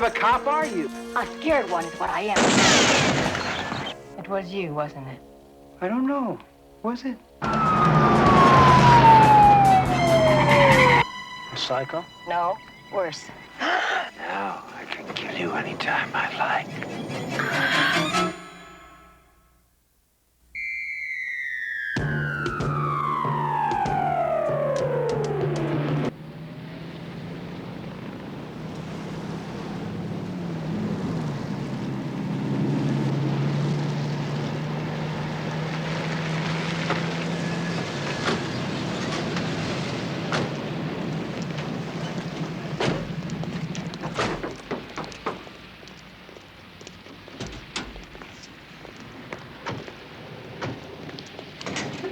of a cop are you? A scared one is what I am. It was you, wasn't it? I don't know. Was it? A psycho? No, worse. No, I can kill you anytime I like.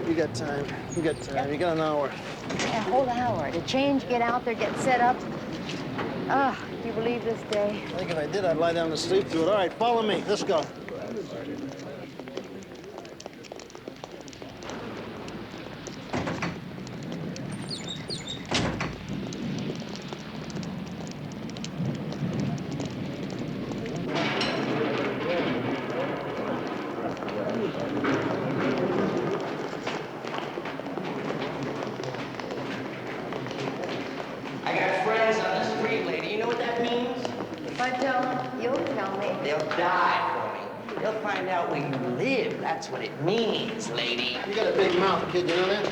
You got time. You got time. You got an hour. A whole hour to change, get out there, get set up. Ah, do you believe this day? I think if I did, I'd lie down to sleep through it. All right, follow me. Let's go. I got friends on the street, lady. You know what that means? If I don't, you'll tell me. They'll die for me. They'll find out where you live. That's what it means, lady. You got a big mouth, kid. You know that?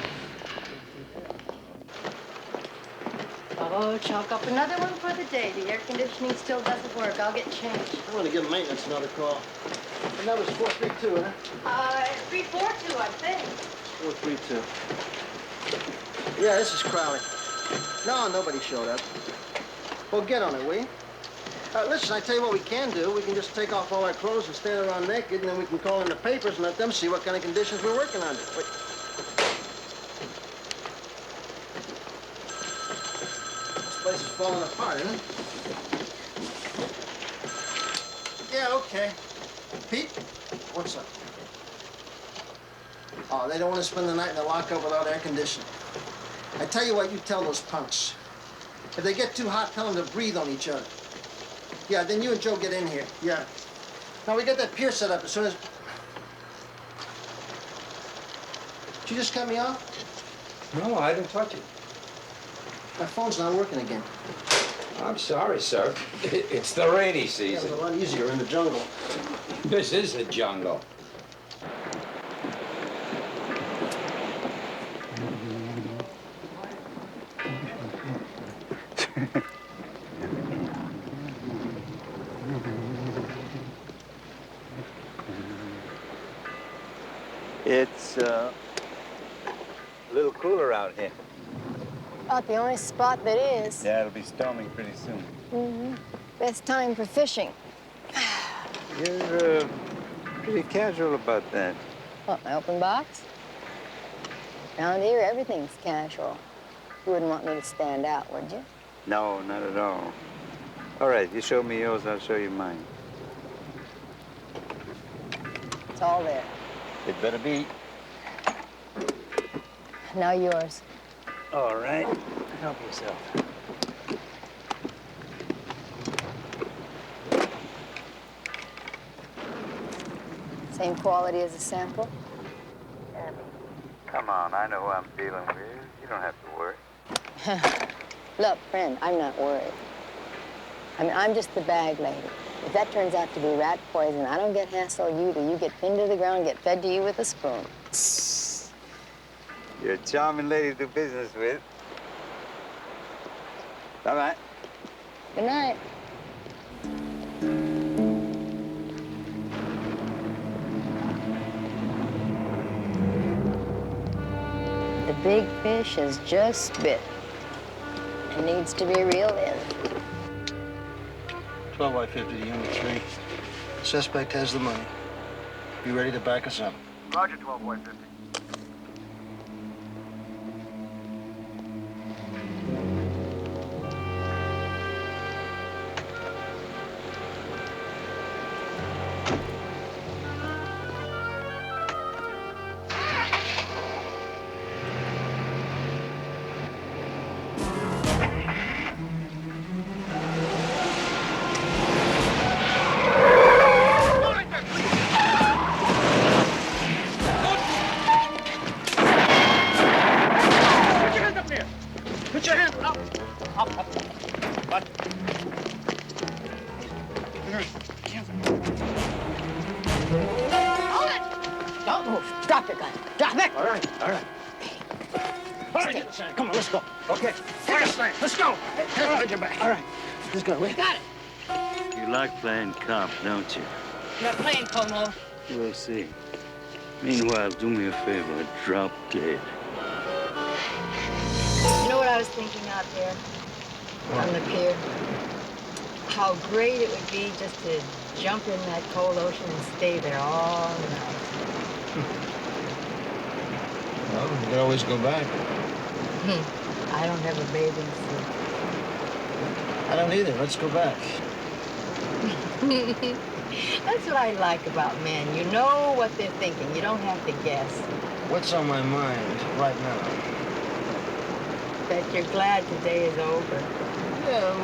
Oh, chalk up another one for the day. The air conditioning still doesn't work. I'll get changed. I'm gonna give maintenance another call. And that was 432, huh? 342, I think. 432. Yeah, this is Crowley. No, nobody showed up. Well, get on it, will you? Listen, I tell you what we can do. We can just take off all our clothes and stand around naked, and then we can call in the papers and let them see what kind of conditions we're working under. Wait. This place is falling apart, isn't it? Yeah, okay. Pete, what's up? Oh, they don't want to spend the night in the lockup without air conditioning. I tell you what, you tell those punks. If they get too hot, tell them to breathe on each other. Yeah, then you and Joe get in here. Yeah. Now, we got that pier set up as soon as... Did you just cut me off? No, I didn't touch it. My phone's not working again. I'm sorry, sir. It's the rainy Yeah, it season. was a lot easier in the jungle. This is the jungle. It's a little cooler out here. About the only spot that is. Yeah, it'll be storming pretty soon. Mm-hmm. Best time for fishing. You're pretty casual about that. What, my open box? Around here, everything's casual. You wouldn't want me to stand out, would you? No, not at all. All right, you show me yours, I'll show you mine. It's all there. It better be. Now yours. All right, help yourself. Same quality as a sample? Come on, I know who I'm dealing with. You don't have to worry. Look, friend, I'm not worried. I mean, I'm just the bag lady. If that turns out to be rat poison, I don't get hassle you till you get pinned to the ground and get fed to you with a spoon. You're a charming lady to do business with. Bye-bye. Good night. The big fish is just bit. It needs to be reeled in. 12 by 50 to Unit 3. Suspect has the money. You ready to back us up? Roger, 12 by 50. Hold it! Don't move. Drop your gun. Drop it. All right, all right. All right, get the sign. Come on, let's go. Okay. Take a sign. Let's go. Hey, hold your back. All right. Let's go. We Got it. You like playing cop, don't you? You're playing, Como. We'll see. Meanwhile, do me a favor, drop dead. You know what I was thinking out there on the pier? How great it would be just to jump in that cold ocean and stay there all night. Well, we can always go back. I don't have a bathing suit. I don't either. Let's go back. That's what I like about men. You know what they're thinking. You don't have to guess. What's on my mind right now? That you're glad today is over. Yeah,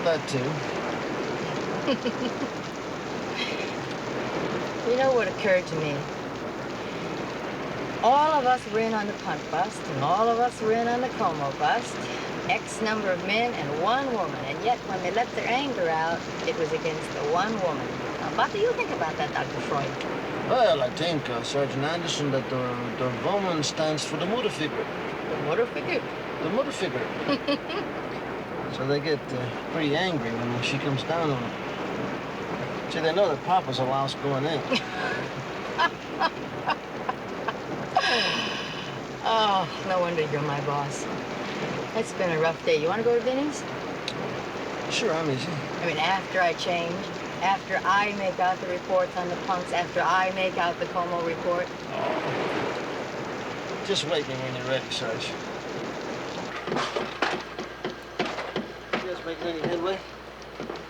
that too. You know what occurred to me? All of us were in on the punt bust, and all of us were in on the Como bust. X number of men and one woman, and yet when they let their anger out, it was against the one woman. Now, what do you think about that, Dr. Freud? Well, I think, Sergeant Anderson, that the woman stands for the motor figure. The motor figure. The motor figure. So they get pretty angry when she comes down on them. See, they know that Papa's a louse going in. Oh, no wonder you're my boss. It's been a rough day. You want to go to Vinny's? Sure, I'm easy. I mean, after I change, after I make out the reports on the punks, after I make out the Como report. Just wake me when you're ready, Sarge. You guys making any headway?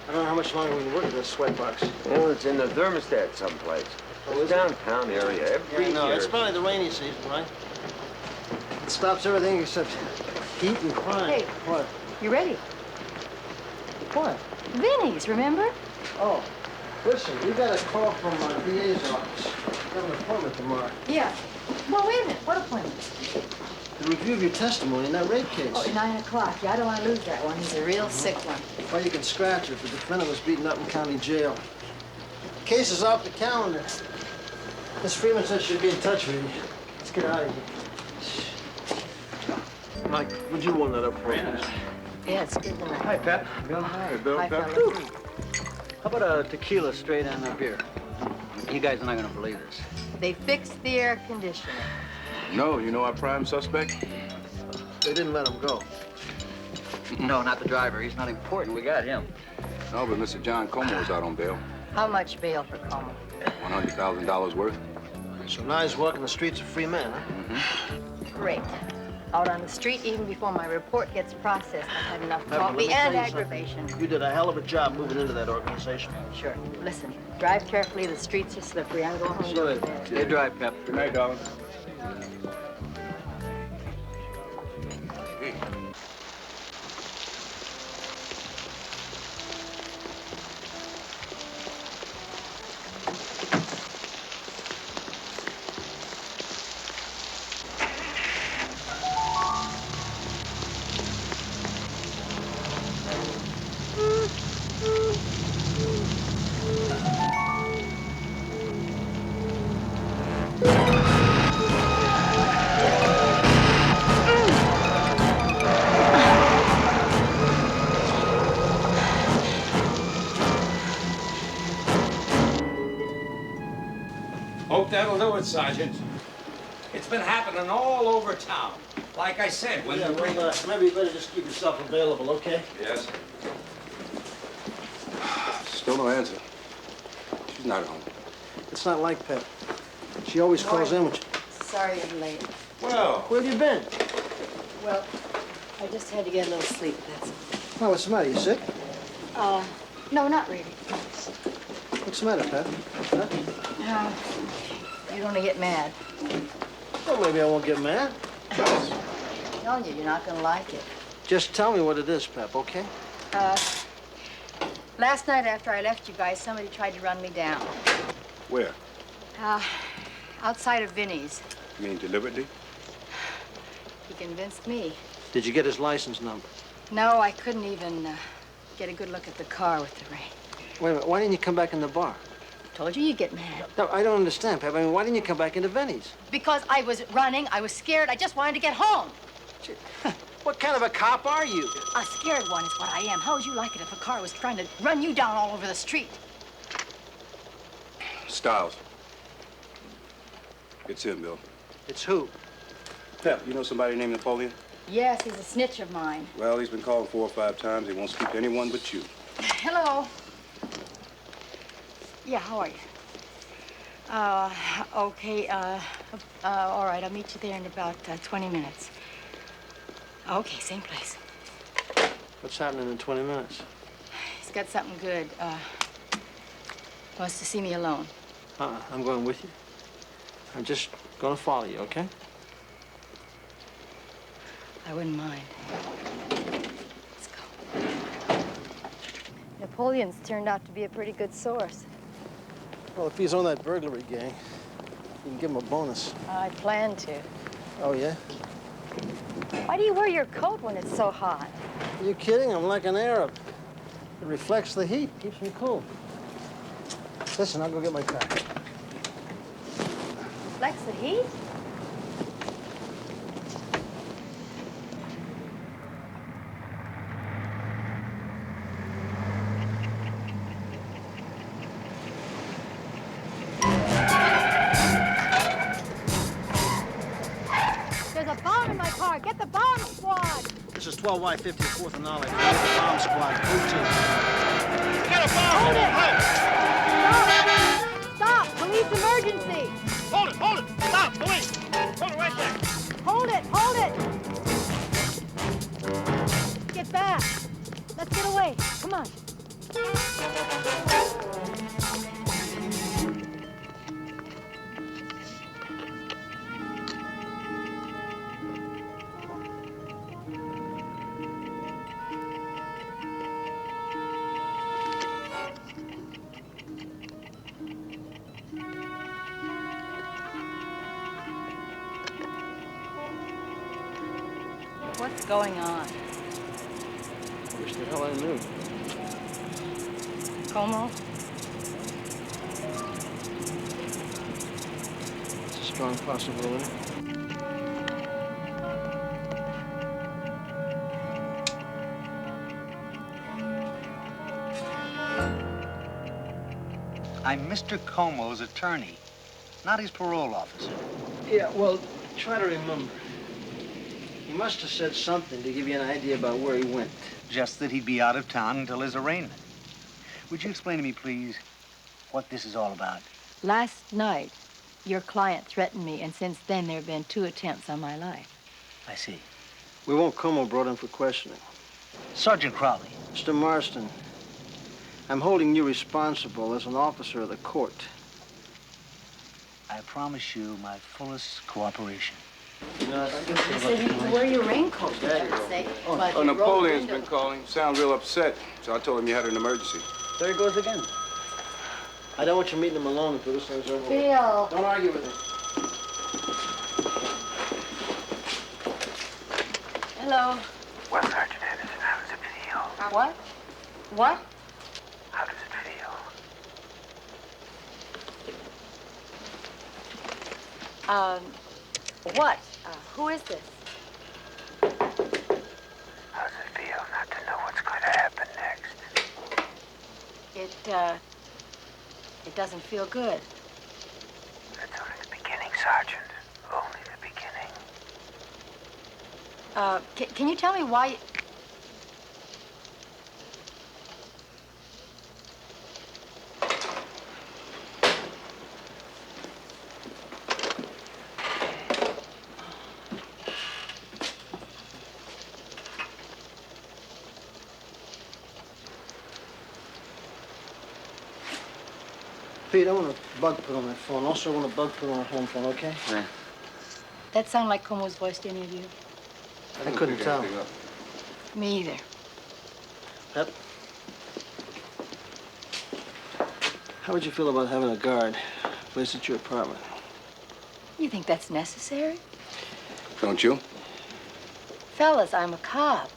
I don't know how much longer we can work at this sweat box. Well, it's in the thermostat someplace. It's downtown area every Yeah, no, year. it's probably the rainy season, right? It stops everything except heat and crime. Hey. What? You ready? What? Vinny's, remember? Oh, listen, we got a call from my DA's office. We have an appointment tomorrow. Yeah. Well, wait a minute. What appointment? The review of your testimony in that rape case. Oh, at 9 o'clock. Yeah, I don't want to lose that one. He's a real sick one. Well, you can scratch it. The defendant was beaten up in county jail. The case is off the calendar. Miss Freeman said she'd be in touch with you. Let's get out of here. Mike, would you warm that up for me? Yeah, it's good tonight. Hi, Pep. Bill. Hi, Bill. Hi, Pep. fellas. How about a tequila straight and a beer? You guys are not gonna believe this. They fixed the air conditioner. No, you know our prime suspect? They didn't let him go. No, not the driver. He's not important. We got him. No, but Mr. John Como is out on bail. How much bail for Como? $100,000 worth. So now he's walking the streets a free man, huh? Great. Out on the street even before my report gets processed. I've had enough Pepper, let coffee me tell and you something. aggravation. You did a hell of a job moving into that organization. Sure. Listen, drive carefully. The streets are slippery. I'm going home. Good. They drive, Pep. Good night, darling. Hope that'll do it, Sergeant. It's been happening all over town. Like I said, when Yeah, the well, maybe you better just keep yourself available, okay? Yes. Still no answer. She's not at home. It's not like Pep. She always calls in when she... Sorry I'm late. Well, Where have you been? Well, I just had to get a little sleep, that's all. Oh, what's the matter? You sick? No, not really. What's the matter, Pep? Huh? You're gonna get mad. Well, maybe I won't get mad. I'm telling you, you're not gonna like it. Just tell me what it is, Pep, okay? Last night after I left you guys, somebody tried to run me down. Where? Outside of Vinny's. You mean deliberately? He convinced me. Did you get his license number? No, I couldn't even get a good look at the car with the rain. Wait a minute, why didn't you come back in the bar? Told you you'd get mad. No, I don't understand, Pep. I mean, why didn't you come back into Benny's? Because I was running, I was scared, I just wanted to get home. Gee, what kind of a cop are you? A scared one is what I am. How would you like it if a car was trying to run you down all over the street? Styles. It's him, Bill. It's who? Pep, you know somebody named Napoleon? Yes, he's a snitch of mine. Well, he's been called 4 or 5 times. He won't speak to anyone but you. Hello. Yeah, how are you? Okay, all right, I'll meet you there in about 20 minutes. Okay, same place. What's happening in 20 minutes? He's got something good. Wants to see me alone. I'm going with you. I'm just gonna follow you, okay? I wouldn't mind. Let's go. Napoleon's turned out to be a pretty good source. Well, if he's on that burglary gang, you can give him a bonus. I plan to. Oh, yeah? Why do you wear your coat when it's so hot? Are you kidding? I'm like an Arab. It reflects the heat, keeps me cool. Listen, I'll go get my car. Reflects the heat? There's a bomb in my car. Get the bomb squad. This is 12Y50, 4th and Knowledge. Bomb squad, crew team. Get a bomb! Hold it! Hey! Stop! Police emergency! Hold it! Hold it! Stop! Police! Hold it right there! Hold it! Hold it! Get back! Let's get away. Come on. What's going on? Wish the hell I knew. Como? It's a strong possibility. I'm Mr. Como's attorney, not his parole officer. Yeah, well, try to remember. He must have said something to give you an idea about where he went. Just that he'd be out of town until his arraignment. Would you explain to me, please, what this is all about? Last night, your client threatened me, and since then there have been 2 attempts on my life. I see. We want Como brought in for questioning. Sergeant Crowley. Mr. Marston, I'm holding you responsible as an officer of the court. I promise you my fullest cooperation. You know, He said you can wear your raincoat, for God's sake. But Oh, you rolled Napoleon's the been window. calling. You sound real upset. So I told him you had an emergency. There he goes again. I don't want you meeting him alone until this thing's over with. Bill. Don't argue with him. Hello. Well, Sergeant Anderson, how does it feel? What? What? How does it feel? What? Who is this? How does it feel not to know what's going to happen next? It doesn't feel good. That's only the beginning, Sergeant. Only the beginning. Can you tell me why? Pete, I want a bug put on my phone. Also, I want a bug put on my home phone, okay? Yeah. That sound like Como's voice to any of you? I couldn't tell. Me either. Pep? How would you feel about having a guard placed at your apartment? You think that's necessary? Don't you? Fellas, I'm a cop.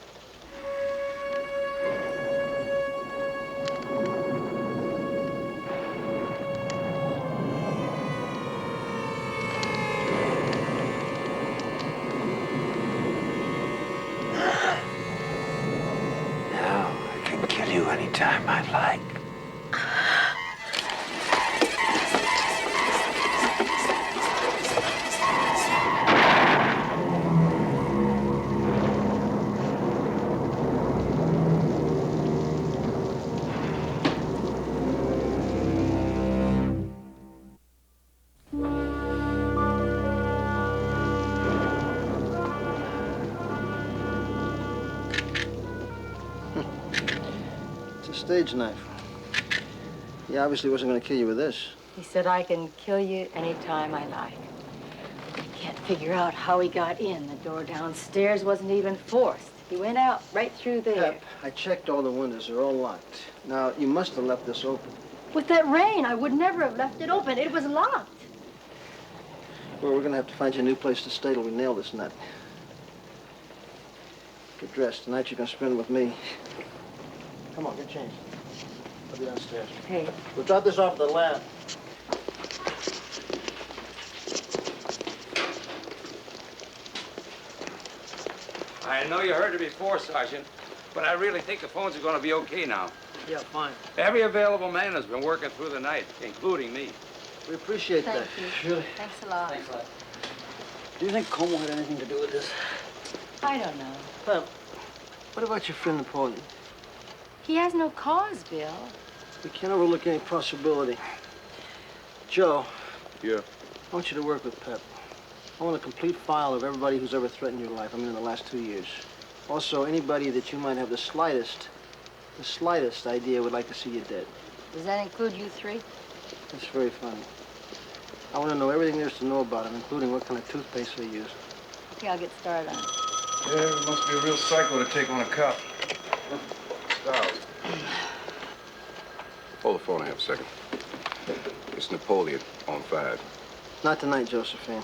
stage knife. He obviously wasn't going to kill you with this. He said I can kill you anytime I like. I can't figure out how he got in. The door downstairs wasn't even forced. He went out right through there. Pep, I checked all the windows. They're all locked. Now, you must have left this open. With that rain, I would never have left it open. It was locked. Well, we're going to have to find you a new place to stay till we nail this nut. Get dressed. Tonight you're going to spend it with me. Come on, get changed. I'll be downstairs. Hey. We'll drop this off at the lab. I know you heard it before, Sergeant, but I really think the phones are going to be okay now. Yeah, fine. Every available man has been working through the night, including me. We appreciate Thank that. you. Really. Thanks a lot. Thanks a lot. Do you think Como had anything to do with this? I don't know. Pep, what about your friend Napoleon? He has no cause, Bill. We can't overlook any possibility. Joe. Yeah? I want you to work with Pep. I want a complete file of everybody who's ever threatened your life, I mean in the last 2 years. Also, anybody that you might have the slightest idea would like to see you dead. Does that include you three? That's very funny. I want to know everything there's to know about him, including what kind of toothpaste they use. Okay, I'll get started on it. Yeah, it must be a real psycho to take on a cop. Stop. Hold the phone a half second. It's Napoleon on 5. Not tonight, Josephine.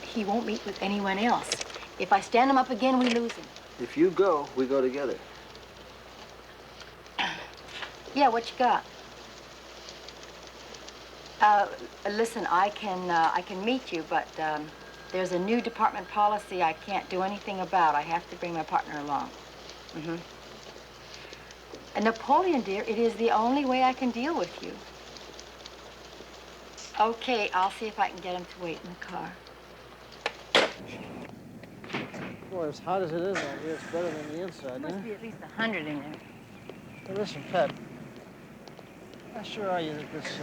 He won't meet with anyone else. If I stand him up again, we lose him. If you go, we go together. Yeah, what you got? Listen, I can meet you, but there's a new department policy I can't do anything about. I have to bring my partner along. Mm-hmm. And Napoleon, dear, it is the only way I can deal with you. Okay, I'll see if I can get him to wait in the car. Boy, as hot as it is out here, it's better than the inside, There must be at least 100 in there. Hey, listen, Pep. How sure are you that this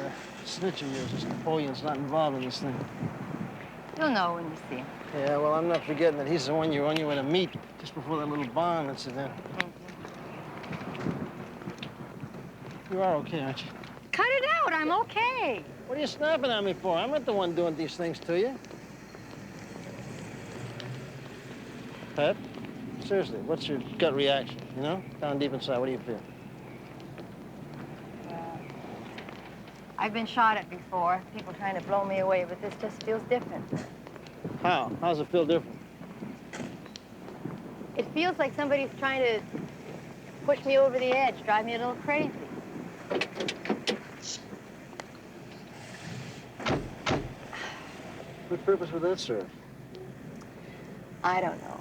snitch of yours, this Napoleon's not involved in this thing? You'll know when you see him. Yeah, well, I'm not forgetting that he's the one you're on your way to meet just before that little bomb incident. You are okay, aren't you? Cut it out, I'm okay. What are you snapping at me for? I'm not the one doing these things to you. Pep, seriously, what's your gut reaction, you know? Down deep inside, what do you feel? I've been shot at before, people trying to blow me away, but this just feels different. How? How does it feel different? It feels like somebody's trying to push me over the edge, drive me a little crazy. What purpose would that serve? I don't know.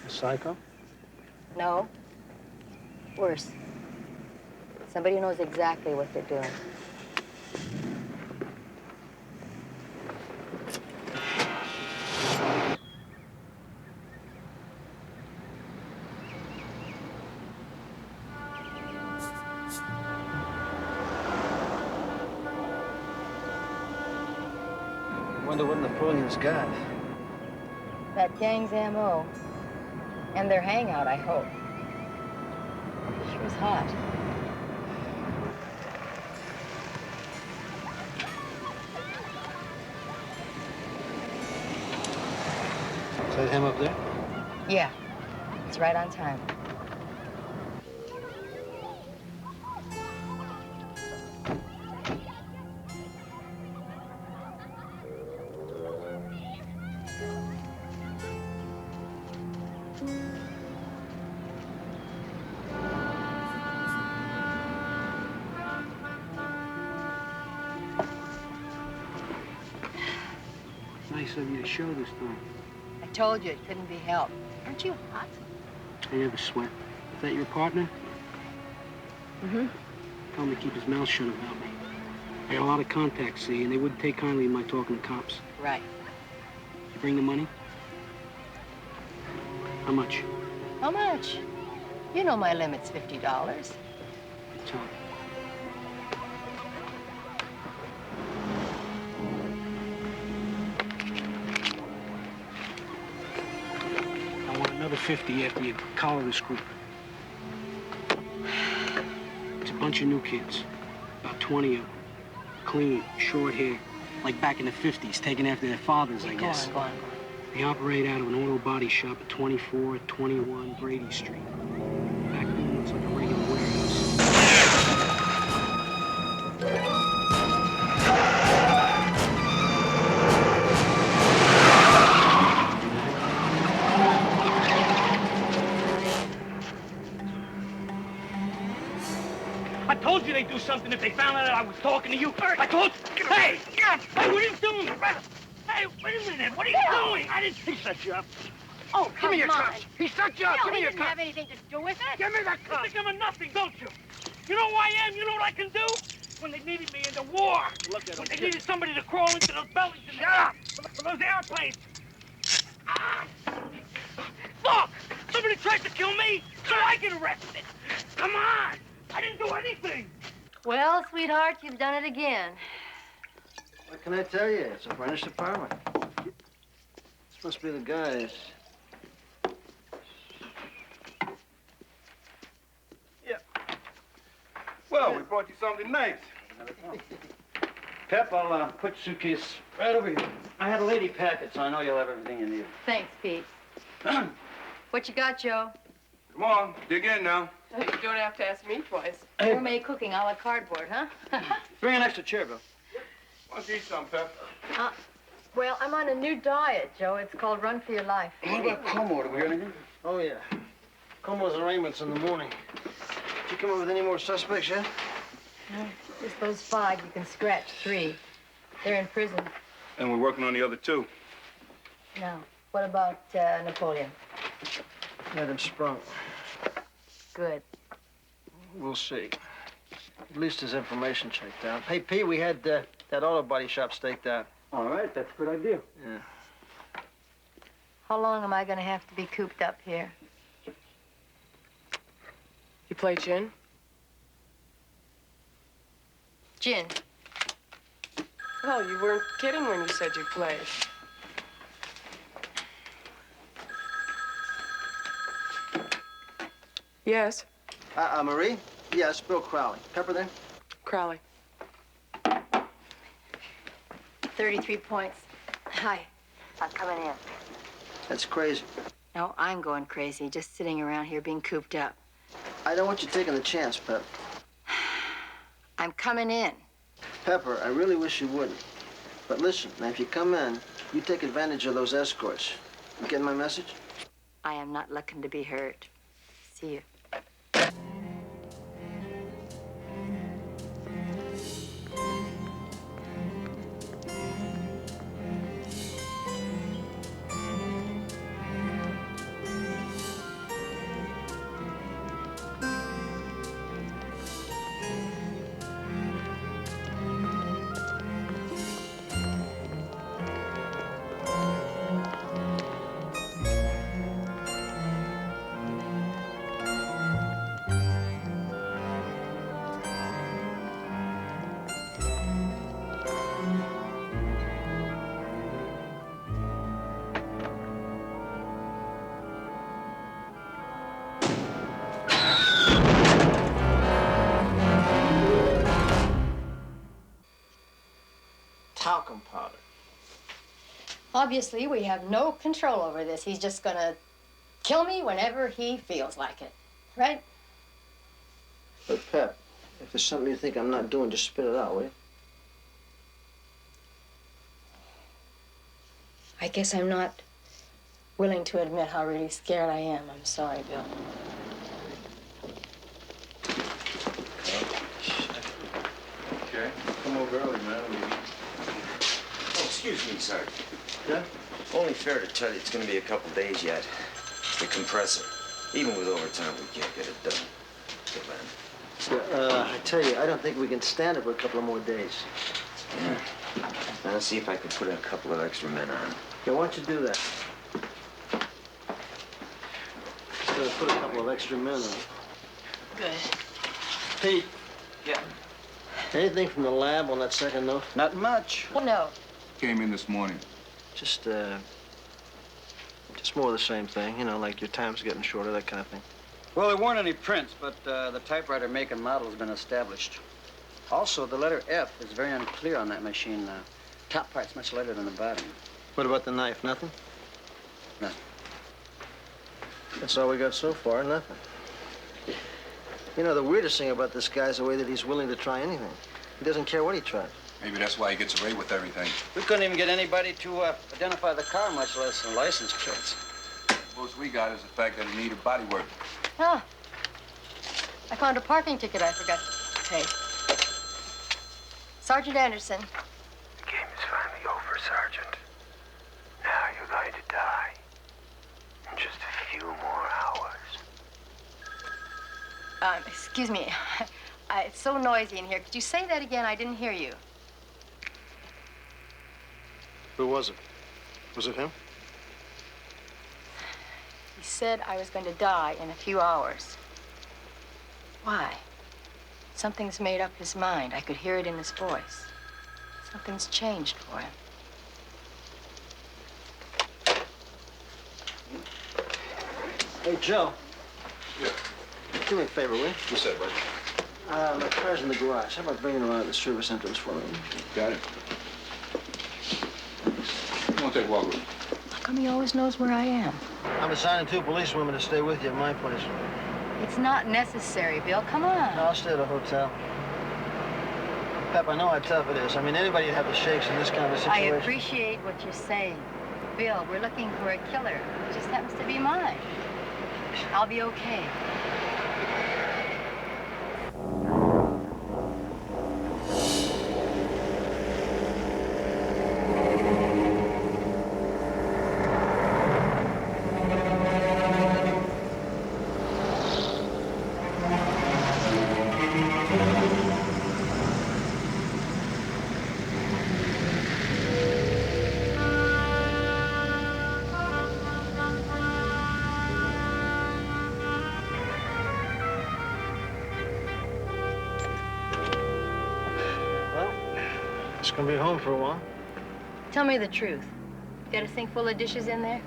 A psycho? No. Worse. Somebody who knows exactly what they're doing. Wonder what Napoleon's got. That gang's M.O. And their hangout, I hope. Sure is hot. Is that him up there? Yeah. It's right on time. Nice of you to show this time. I told you it couldn't be helped. Aren't you hot? I never sweat. Is that your partner? Mm-hmm. Tell him to keep his mouth shut about me. I got a lot of contacts, see, and they wouldn't take kindly in my talking to cops. Right. You bring the money? How much? How much? You know my limit's $50. Tell him. I want another 50 after you collar this group. bunch of new kids. About 20 of them. Clean, short hair. Like back in the 50s, taken after their fathers, I guess. Go on. They operate out of an auto body shop at 2421 Brady Street. Back room looks like a regular warehouse. I told you they'd do something if they found out that I was talking to you. I told you. Hey, what are you doing? Hey, wait a minute. What are you doing? I didn't he set you up. Oh, Give me your come on. cups. He set you up. No, Give me he your didn't cups. have anything to do with it. Give me that cup. You think I'm a nothing, don't you? You know who I am? You know what I can do? When they needed me in the war. Look at when him. they needed somebody to crawl into those bellies and shut up for those airplanes. Ah. Look! Somebody tried to kill me, so I get arrested. Come on! I didn't do anything. Well, sweetheart, you've done it again. What can I tell you? It's a furnished apartment. This must be the guys. Well, we brought you something nice. Pep, I'll put your suitcase right over here. I had a lady pack it, so I know you'll have everything you need. Thanks, Pete. What you got, Joe? Come on, dig in now. You don't have to ask me twice. Gourmet cooking a la cardboard, huh? Bring an extra chair, Bill. Why don't you eat some, Pep? Well, I'm on a new diet, Joe. It's called Run for Your Life. What about Como? Did we hear anything? Oh, yeah. Como's arraignments in the morning. Did you come up with any more suspects yet? No, just those 5 you can scratch. 3. They're in prison. And we're working on the other 2. Now, what about Napoleon? Had him sprung. Good. We'll see. At least his information checked out. Hey, Pete, we had that auto body shop staked out. All right, that's a good idea. Yeah. How long am I going to have to be cooped up here? You play gin? Gin. Well, you weren't kidding when you said you played. Yes, Marie? Yes, Bill Crowley. Pepper there? Crowley. 33 points. Hi. I'm coming in. That's crazy. No, I'm going crazy, just sitting around here being cooped up. I don't want you taking the chance, Pep. I'm coming in. Pepper, I really wish you wouldn't. But listen, now if you come in, you take advantage of those escorts. You getting my message? I am not looking to be hurt. See you. Talcum powder. Obviously, we have no control over this. He's just gonna kill me whenever he feels like it. Right? But, Pep, if there's something you think I'm not doing, just spit it out, will you? I guess I'm not willing to admit how really scared I am. I'm sorry, Bill. Okay. Come over early, man. Oh, excuse me, Sergeant. Yeah? Only fair to tell you it's going to be a couple days yet. The compressor. Even with overtime, we can't get it done. Good man. I tell you, I don't think we can stand it for a couple of more days. Yeah. Now, let's see if I can put a couple of extra men on. Yeah, why don't you do that? Just put a couple of extra men on. Good. Pete. Yeah. Anything from the lab on that second note? Not much. Well, no. Came in this morning. Just more of the same thing, you know, like your time's getting shorter, that kind of thing. Well, there weren't any prints, but the typewriter make and model has been established. Also, the letter F is very unclear on that machine. Top part's much lighter than the bottom. What about the knife? Nothing? Nothing. That's all we got so far, nothing. You know, the weirdest thing about this guy is the way that he's willing to try anything. He doesn't care what he tries. Maybe that's why he gets away with everything. We couldn't even get anybody to identify the car, much less the license plates. Most we got is the fact that he needed body work. Ah, I found a parking ticket I forgot to pay. Sergeant Anderson. The game is finally over, Sergeant. Now you're going to die. In just a few more hours. Excuse me. It's so noisy in here. Could you say that again? I didn't hear you. Who was it? Was it him? He said I was going to die in a few hours. Why? Something's made up his mind. I could hear it in his voice. Something's changed for him. Hey, Joe. Yeah. Do me a favor, will you? What's that, bud? My car's in the garage. How about bringing it around to the service entrance for me? Got it. You want to take a walk with me? How come he always knows where I am? I'm assigning 2 policewomen to stay with you at my place. It's not necessary, Bill. Come on. No, I'll stay at a hotel. Pep, I know how tough it is. I mean, anybody would have the shakes in this kind of a I situation. appreciate what you're saying. Bill, we're looking for a killer. It just happens to be mine. I'll be okay. Just gonna be home for a while. Tell me the truth. Got a sink full of dishes in there?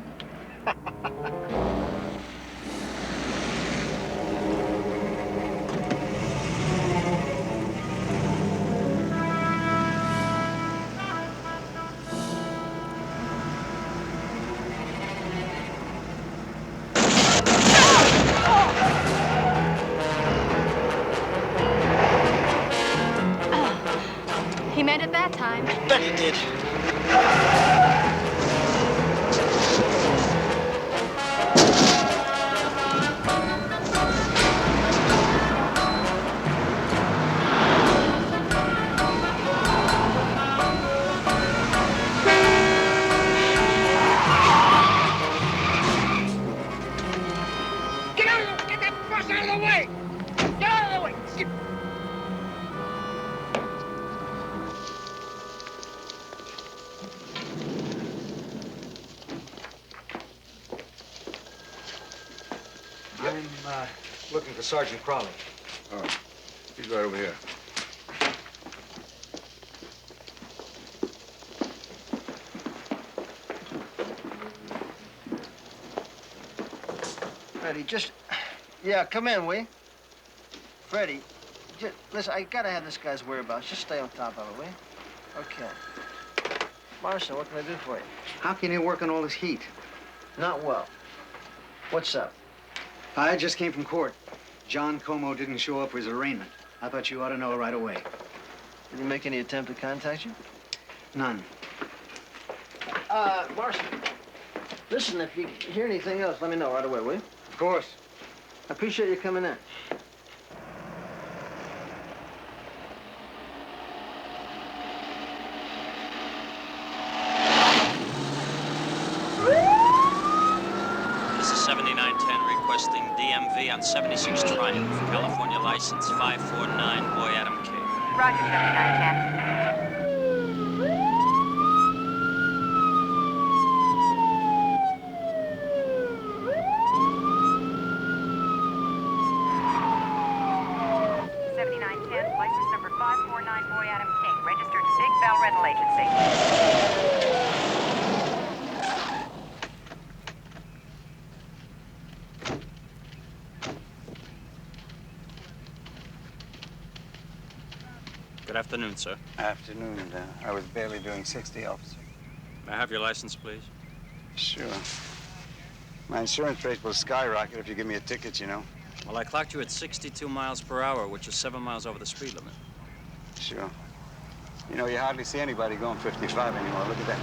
He meant it that time. Bet he did. Get out of the way! Get that bus out of the way! Get out of the way! I'm looking for Sergeant Crowley. Oh, he's right over here. Freddie, just... Yeah, come in, will you? Freddie, just, listen, I gotta have this guy's whereabouts. Just stay on top of it, will you? Okay. Marshal, what can I do for you? How can you work on all this heat? Not well. What's up? I just came from court. John Como didn't show up for his arraignment. I thought you ought to know right away. Did he make any attempt to contact you? None. Marshal, listen, if you hear anything else, let me know right away, will you? Of course. I appreciate you coming in. This is 7910 requesting DMV on 76 Triumph, California license 549, Boy Adam K. Roger, 7910. License number 549, Boy Adam King, registered to Big Bell Rental Agency. Afternoon, sir. Afternoon. I was barely doing 60, officer. May I have your license, please? Sure. My insurance rate will skyrocket if you give me a ticket, you know. Well, I clocked you at 62 miles per hour, which is 7 miles over the speed limit. Sure. You know, you hardly see anybody going 55 anymore. Look at that.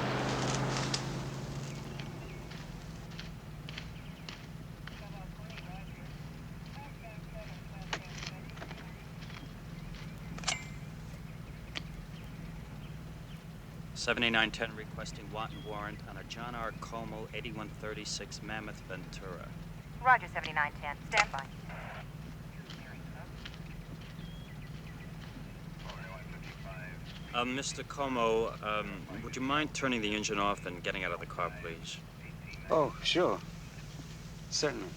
$79.10 requesting wanton warrant on a John R. Como, 8136 Mammoth, Ventura. Roger, 7910. Stand by. Mr. Como, would you mind turning the engine off and getting out of the car, please? Oh, sure. Certainly.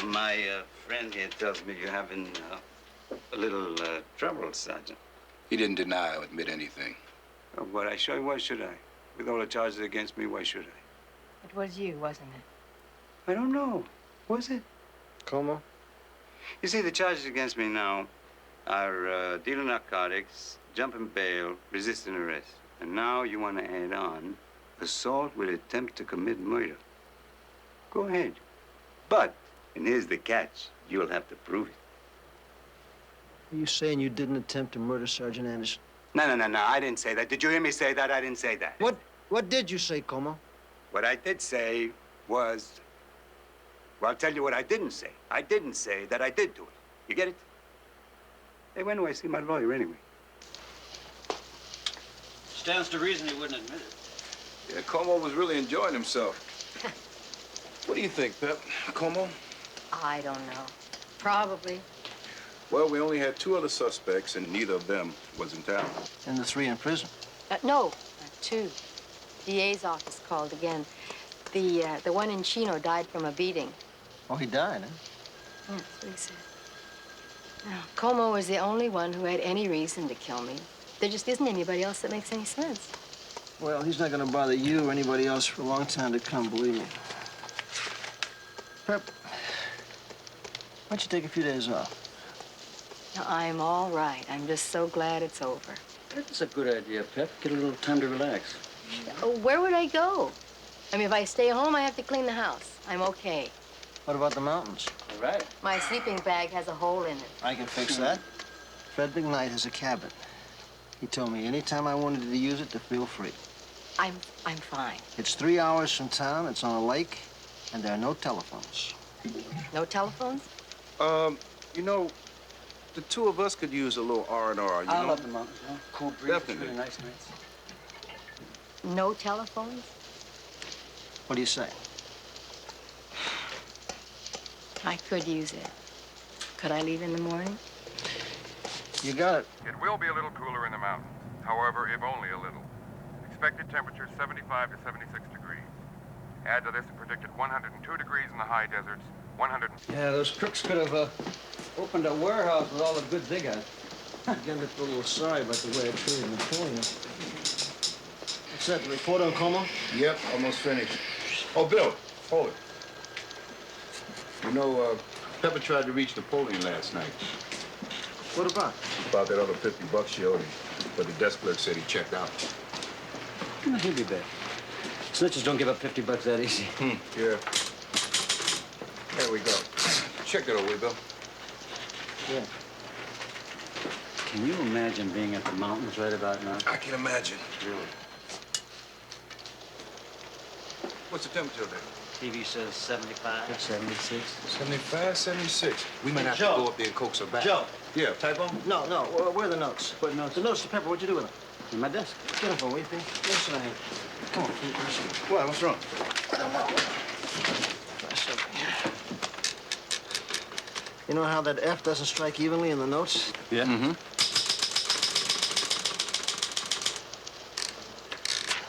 My friend here tells me you're having a little trouble, Sergeant. He didn't deny or admit anything. Oh, but I sure, why should I? With all the charges against me, why should I? It was you, wasn't it? I don't know. Was it? Como? You see, the charges against me now are dealing narcotics, jumping bail, resisting arrest. And now you want to add on assault with attempt to commit murder. Go ahead. But, and here's the catch, you'll have to prove it. Are you saying you didn't attempt to murder Sergeant Anderson? No, I didn't say that. Did you hear me say that? I didn't say that. What did you say, Como? What I did say was... Well, I'll tell you what I didn't say. I didn't say that I did do it. You get it? Hey, when do I see my lawyer anyway? Stands to reason he wouldn't admit it. Yeah, Como was really enjoying himself. What do you think, Pep? Como? I don't know. Probably. Well, we only had 2 other suspects, and neither of them was in town. And the 3 in prison? No, 2. DA's office called again. The one in Chino died from a beating. Oh, he died, huh? Yeah, that's what he said. Now, Como was the only one who had any reason to kill me. There just isn't anybody else that makes any sense. Well, he's not going to bother you or anybody else for a long time to come, believe me. Pep, why don't you take a few days off? Now, I'm all right. I'm just so glad it's over. That's a good idea, Pep. Get a little time to relax. Where would I go? I mean, if I stay home, I have to clean the house. I'm okay. What about the mountains? All right. My sleeping bag has a hole in it. I can fix that. Fred McKnight has a cabin. He told me anytime I wanted to use it to feel free. I'm fine. It's 3 hours from town, it's on a lake, and there are no telephones. No telephones? You know, the 2 of us could use a little R&R, you know? I love the mountains, huh? Cool breeze, Definitely. really nice nights. No telephones? What do you say? I could use it. Could I leave in the morning? You got it. It will be a little cooler in the mountains. However, if only a little. Expected temperature 75 to 76 degrees. Add to this a predicted 102 degrees in the high deserts, 100... Yeah, those crooks could have opened a warehouse with all the goods they got. Again, I feel a little sorry about the way I treated Napoleon. What's that, the report on Como? Yep, almost finished. Oh, Bill, hold it. You know, Pepper tried to reach Napoleon last night. What about? About that other $50 you owed him. But the desk clerk said he checked out. He'll be back. Snitches don't give up $50 that easy. Yeah. There we go. Check it over, Bill. Yeah. Can you imagine being at the mountains right about now? I can imagine. Really? What's the temperature there? TV says 75. 76. 75, 76. We might have Joe. to go up there and coax her back. Joe. Yeah, typo? No, where are the notes? What notes? The notes to Pepper, what'd you do with them? In my desk. Get them for me, please. Listen, I have. Come on, listen. What? What's wrong? You know how that F doesn't strike evenly in the notes? Yeah. Mm-hmm.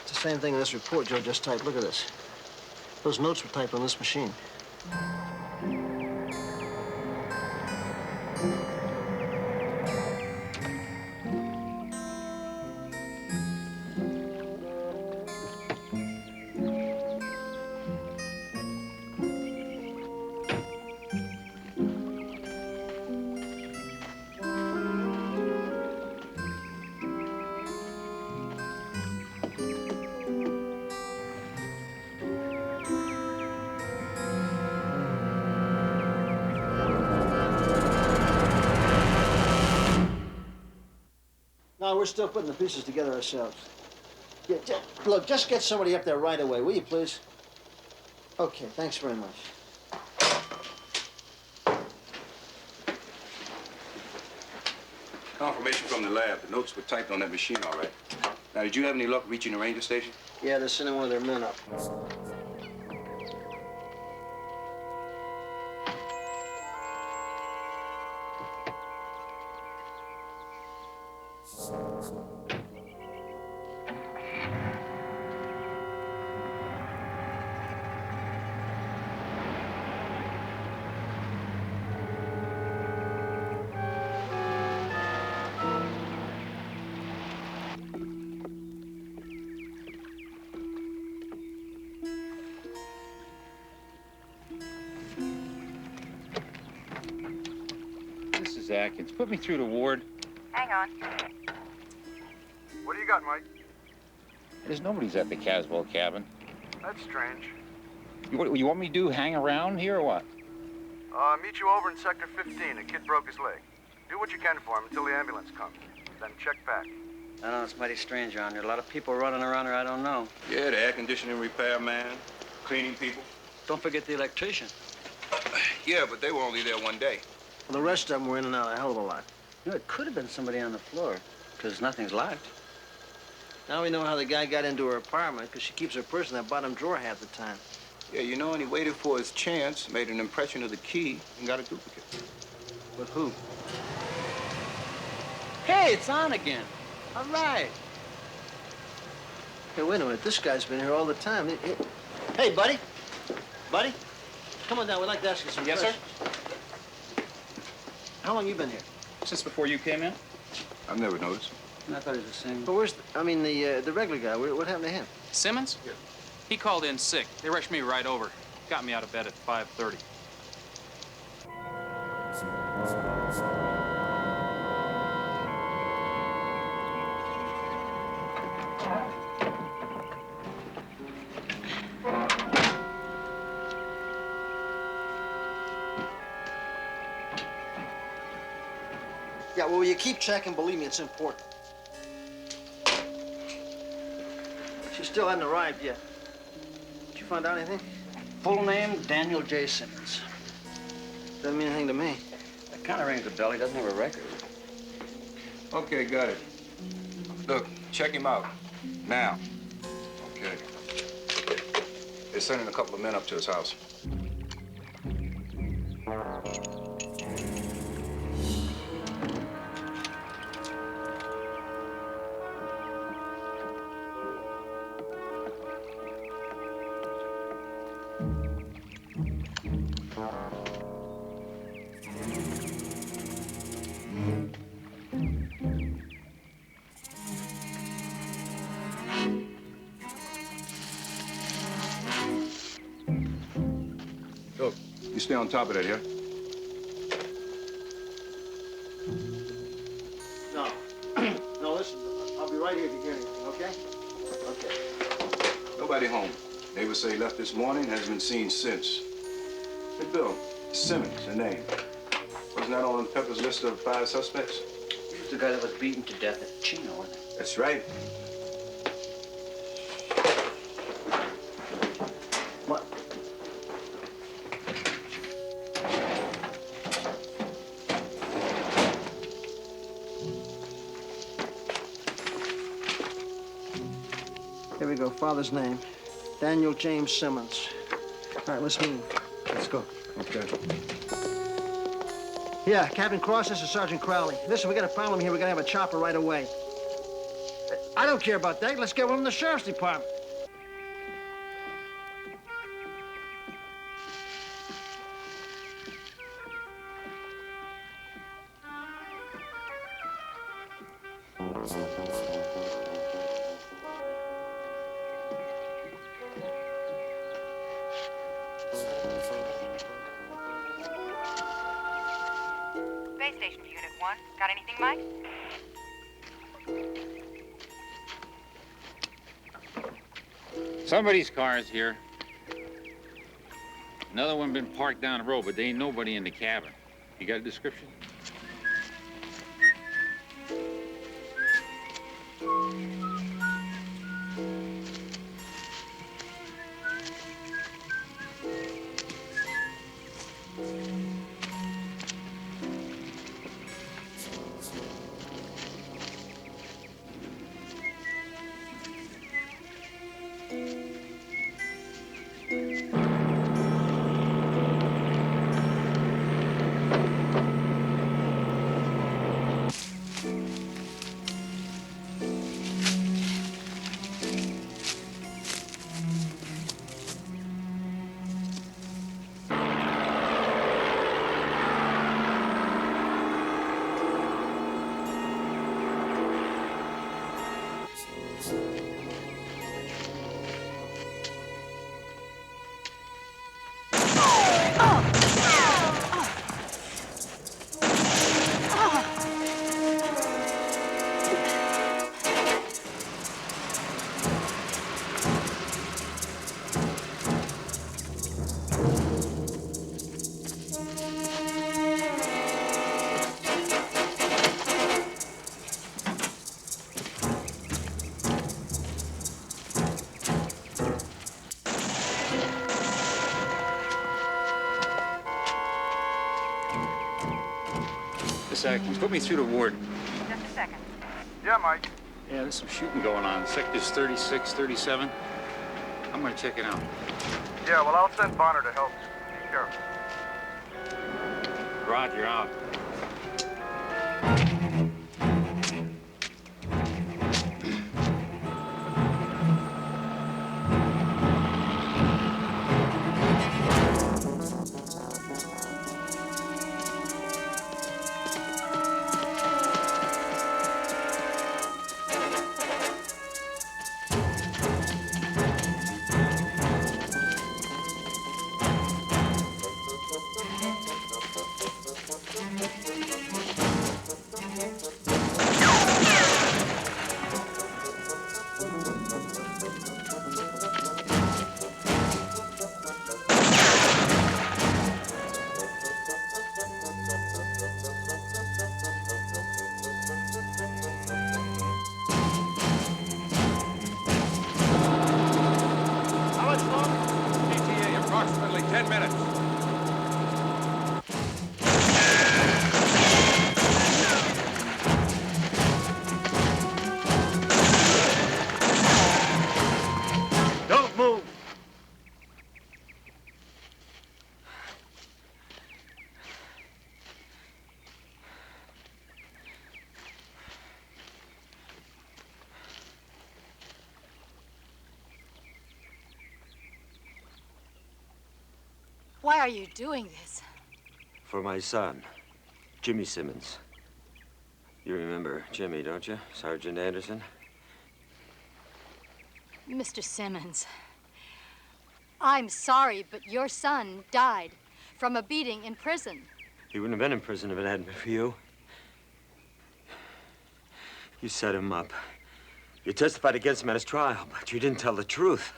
It's the same thing in this report Joe just typed. Look at this. Those notes were typed on this machine. No, we're still putting the pieces together ourselves. Yeah, look, just get somebody up there right away, will you, please? Okay, thanks very much. Confirmation from the lab. The notes were typed on that machine, all right. Now, did you have any luck reaching the ranger station? Yeah, they're sending one of their men up. This is Atkins. Put me through to Ward. Hang on. What do you got, Mike? There's nobody's at the Caswell cabin. That's strange. You want me to do? Hang around here or what? Meet you over in Sector 15. A kid broke his leg. Do what you can for him until the ambulance comes. Then check back. I know, it's mighty strange around here. A lot of people running around here I don't know. Yeah, the air conditioning repair man, cleaning people. Don't forget the electrician. Yeah, but they were only there one day. Well, the rest of them were in and out a hell of a lot. You know, it could have been somebody on the floor, because nothing's locked. Now we know how the guy got into her apartment, because she keeps her purse in that bottom drawer half the time. Yeah, you know, and he waited for his chance, made an impression of the key, and got a duplicate. But who? Hey, it's on again. All right. Hey, wait a minute. This guy's been here all the time. Hey, buddy. Buddy, come on down. We'd like to ask you some questions. Yes, sir? How long you been here? Since before you came in? I've never noticed. I thought he was the same. But where's the regular guy? What happened to him? Simmons? Yeah. He called in sick. They rushed me right over. Got me out of bed at 5:30. Yeah, well, you keep checking. Believe me, it's important. She still hadn't arrived yet. Did you find out anything? Full name, Daniel J. Simmons. Doesn't mean anything to me. That kind of rings a bell. He doesn't have a record. Okay, got it. Look, check him out. Now. Okay. They're sending a couple of men up to his house. Look, you stay on top of that, yeah? No. No, listen. I'll be right here if you hear anything, okay? Okay. Nobody home. Neighbors say he left this morning, hasn't been seen since. Hey, Bill, Simmons, the name. Wasn't that on Pepper's list of 5 suspects? He was the guy that was beaten to death at Chino, wasn't he? That's right. What? Here we go. Father's name. Daniel James Simmons. All right, let's move. Let's go. Okay. Yeah, Captain Cross, this is Sergeant Crowley. Listen, we got a problem here. We gotta have a chopper right away. I don't care about that. Let's get one from the sheriff's department. Base Station to Unit 1. Got anything, Mike? Somebody's car is here. Another one been parked down the road, but there ain't nobody in the cabin. You got a description? Atkins, put me through to Ward. Just a second. Yeah, Mike. Yeah, there's some shooting going on. Sectors 36, 37. I'm gonna check it out. Yeah, well, I'll send Bonner to help you. Be careful. Roger, out. Approximately 10 minutes. Don't move. Why are you doing this? For my son, Jimmy Simmons. You remember Jimmy, don't you? Sergeant Anderson? Mr. Simmons, I'm sorry, but your son died from a beating in prison. He wouldn't have been in prison if it hadn't been for you. You set him up. You testified against him at his trial, but you didn't tell the truth.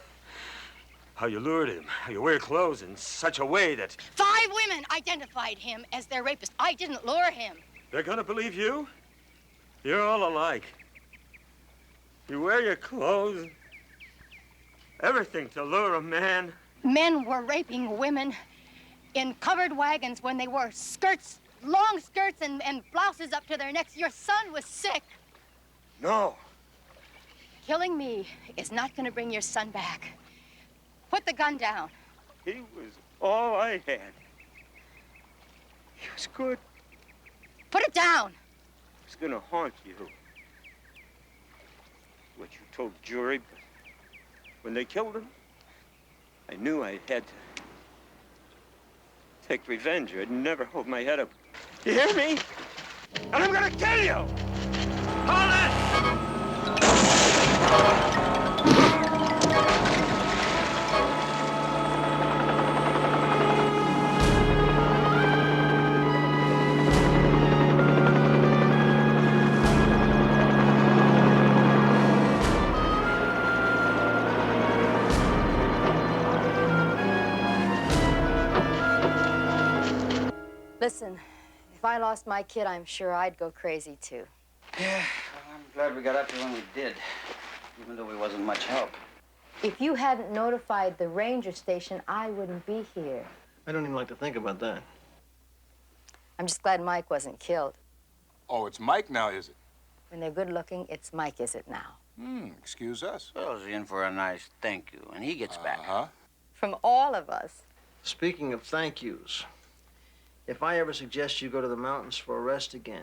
How you lured him, how you wear clothes in such a way that... 5 women identified him as their rapist. I didn't lure him. They're gonna believe you? You're all alike. You wear your clothes, everything to lure a man. Men were raping women in covered wagons when they wore skirts, long skirts and blouses up to their necks. Your son was sick. No. Killing me is not going to bring your son back. Put the gun down. He was all I had. He was good. Put it down. It's gonna haunt you. What you told the jury, but when they killed him, I knew I had to take revenge. I'd never hold my head up. You hear me? And I'm gonna kill you! Hold it! Listen, if I lost my kid, I'm sure I'd go crazy too. Yeah, well, I'm glad we got up here when we did, even though we wasn't much help. If you hadn't notified the ranger station, I wouldn't be here. I don't even like to think about that. I'm just glad Mike wasn't killed. Oh, it's Mike now, is it? When they're good looking, it's Mike, is it now? Excuse us. Well, he's in for a nice thank you, and he gets back. From all of us. Speaking of thank yous, if I ever suggest you go to the mountains for a rest again,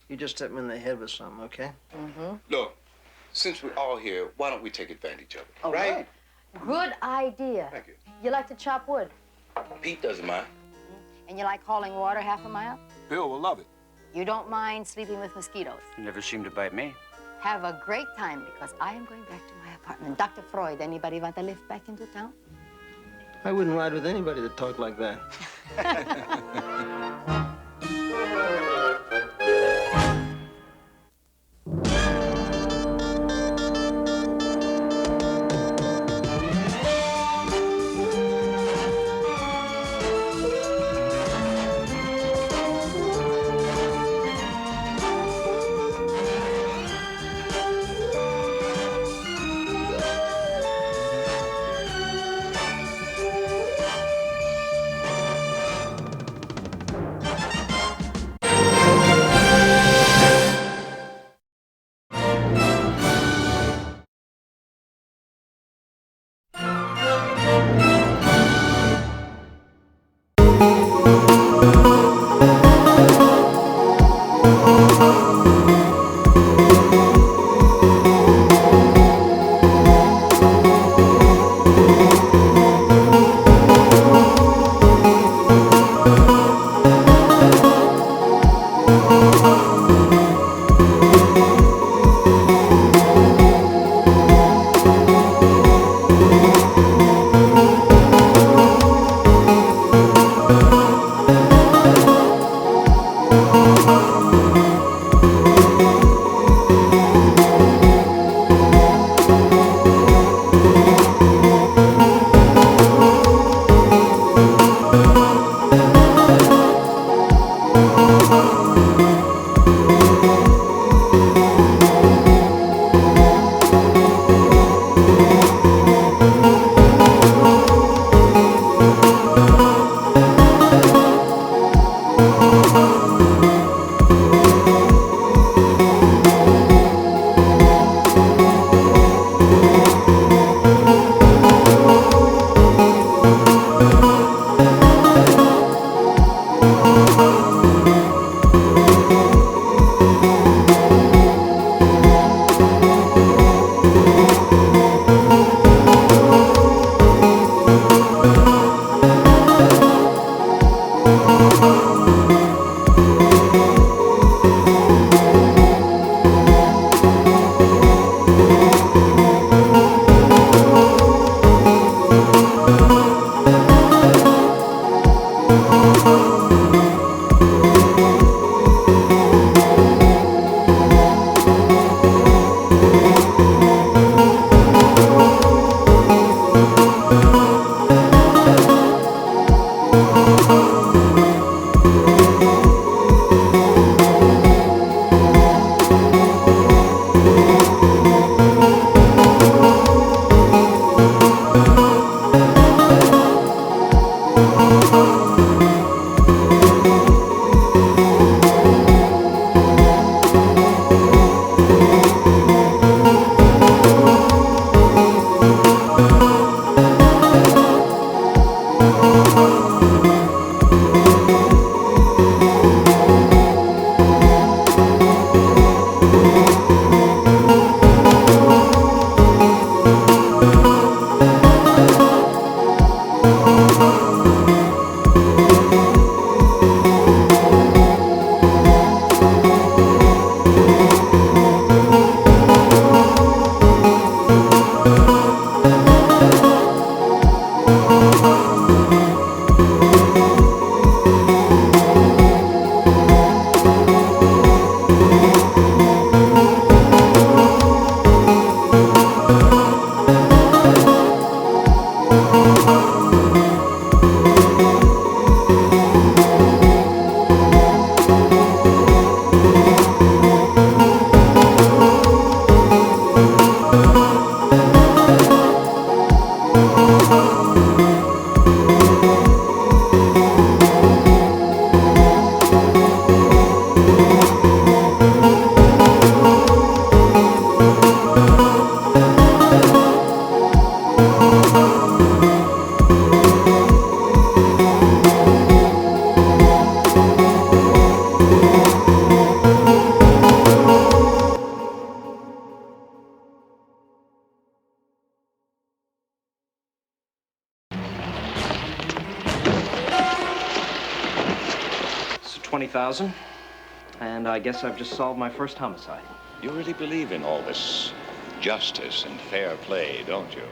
you just hit me in the head with something, okay? Mm-hmm. Look, since we're all here, why don't we take advantage of it, All right? Good idea. Thank you. You like to chop wood? Pete doesn't mind. And you like hauling water half a mile? Bill will love it. You don't mind sleeping with mosquitoes? He never seemed to bite me. Have a great time, because I am going back to my apartment. Dr. Freud, anybody want to lift back into town? I wouldn't ride with anybody that talked like that. $20,000, and I guess I've just solved my first homicide. You really believe in all this justice and fair play, don't you?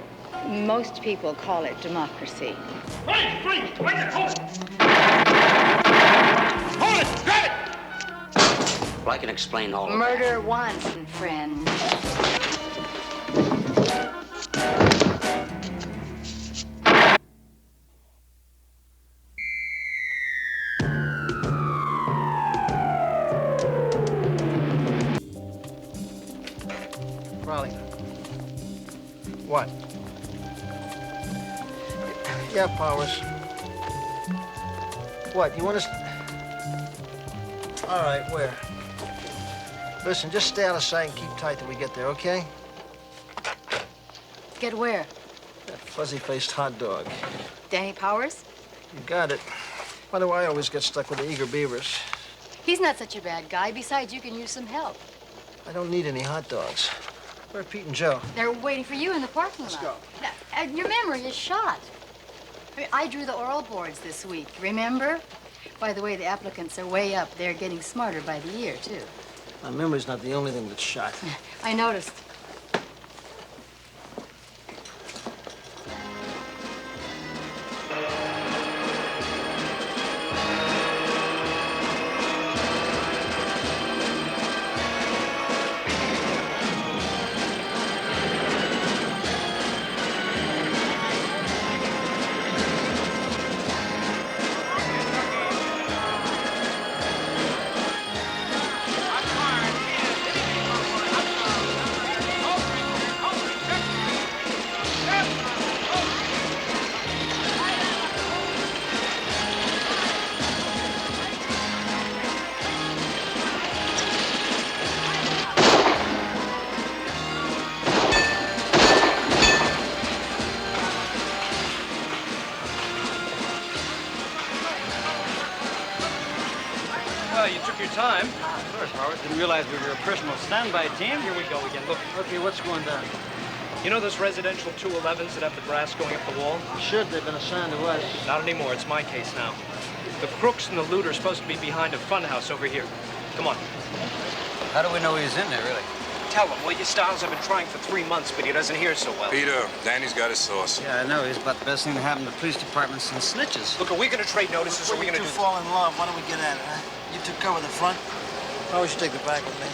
Most people call it democracy. Hey, freeze! Wait there! Hold it! Hold it! Grab it! Well, I can explain all of that. Murder once, friend. Crowley. What? Yeah, Powers. What, you want us... All right, where? Listen, just stay out of sight and keep tight till we get there, okay? Get where? That fuzzy-faced hot dog. Danny Powers? You got it. Why do I always get stuck with the eager beavers? He's not such a bad guy. Besides, you can use some help. I don't need any hot dogs. Where are Pete and Joe? They're waiting for you in the parking lot. Let's go. Now, your memory is shot. I drew the oral boards this week, remember? By the way, the applicants are way up. They're getting smarter by the year, too. My memory's not the only thing that's shot. I noticed. Well, you took your time. Of course, Howard. Didn't realize we were a personal standby team. Here we go again. Look. Okay, what's going down? You know those residential 211s that have the brass going up the wall? Should. They've been assigned to us. Not anymore. It's my case now. The crooks and the loot are supposed to be behind a funhouse over here. Come on. How do we know he's in there, really? Tell him, will you, Styles? I've been trying for 3 months, but he doesn't hear so well. Peter, Danny's got his sauce. Yeah, I know. He's about the best thing to happen to police departments since snitches. Look, are we going to trade notices or are we going to do... fall in love, why don't we get at it, huh? You two cover the front. Why don't you take the back with me?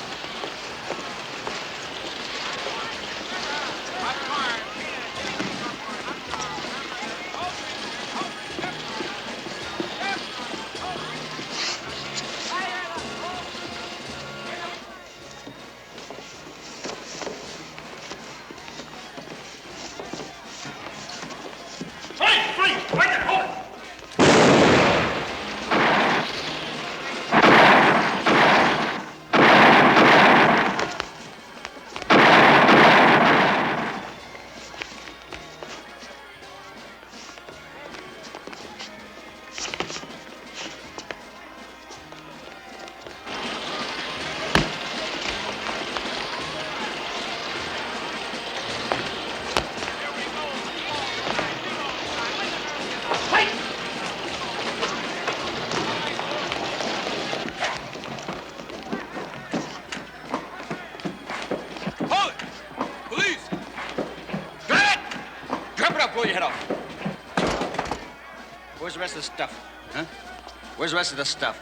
Hey, freeze! Wait there! Hold it! Hold it! Police! Grab it! Drop it up, blow your head off. Where's the rest of the stuff? Huh? Where's the rest of the stuff?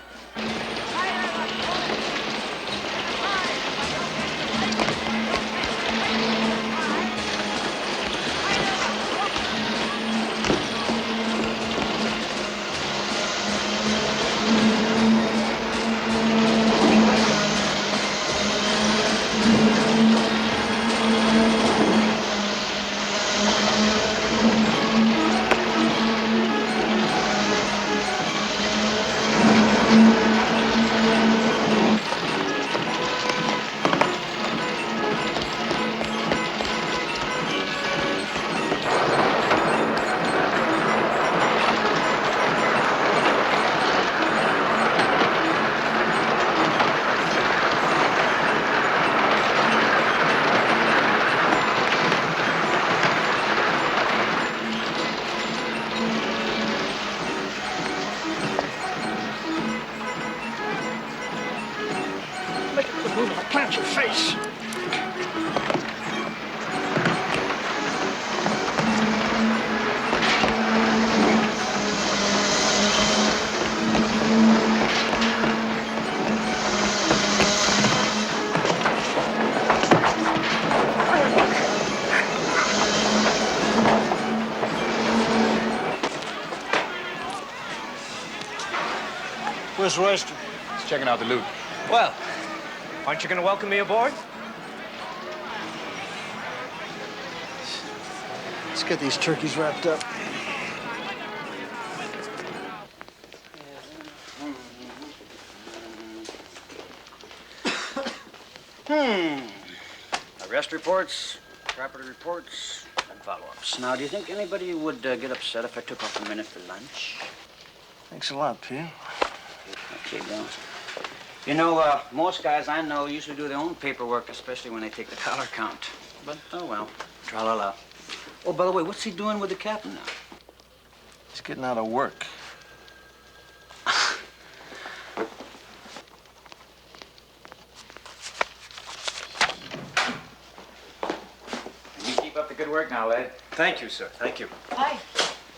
Plant your face. Where's Royster? He's checking out the loot. Well, aren't you going to welcome me aboard? Let's get these turkeys wrapped up. Arrest reports, property reports, and follow-ups. Now, do you think anybody would get upset if I took off a minute for lunch? Thanks a lot, P. Okay, Bill. You know, most guys I know usually do their own paperwork, especially when they take the collar count. But, oh well, tra-la-la. Oh, by the way, what's he doing with the captain now? He's getting out of work. You keep up the good work now, lad. Thank you, sir. Thank you. Hi.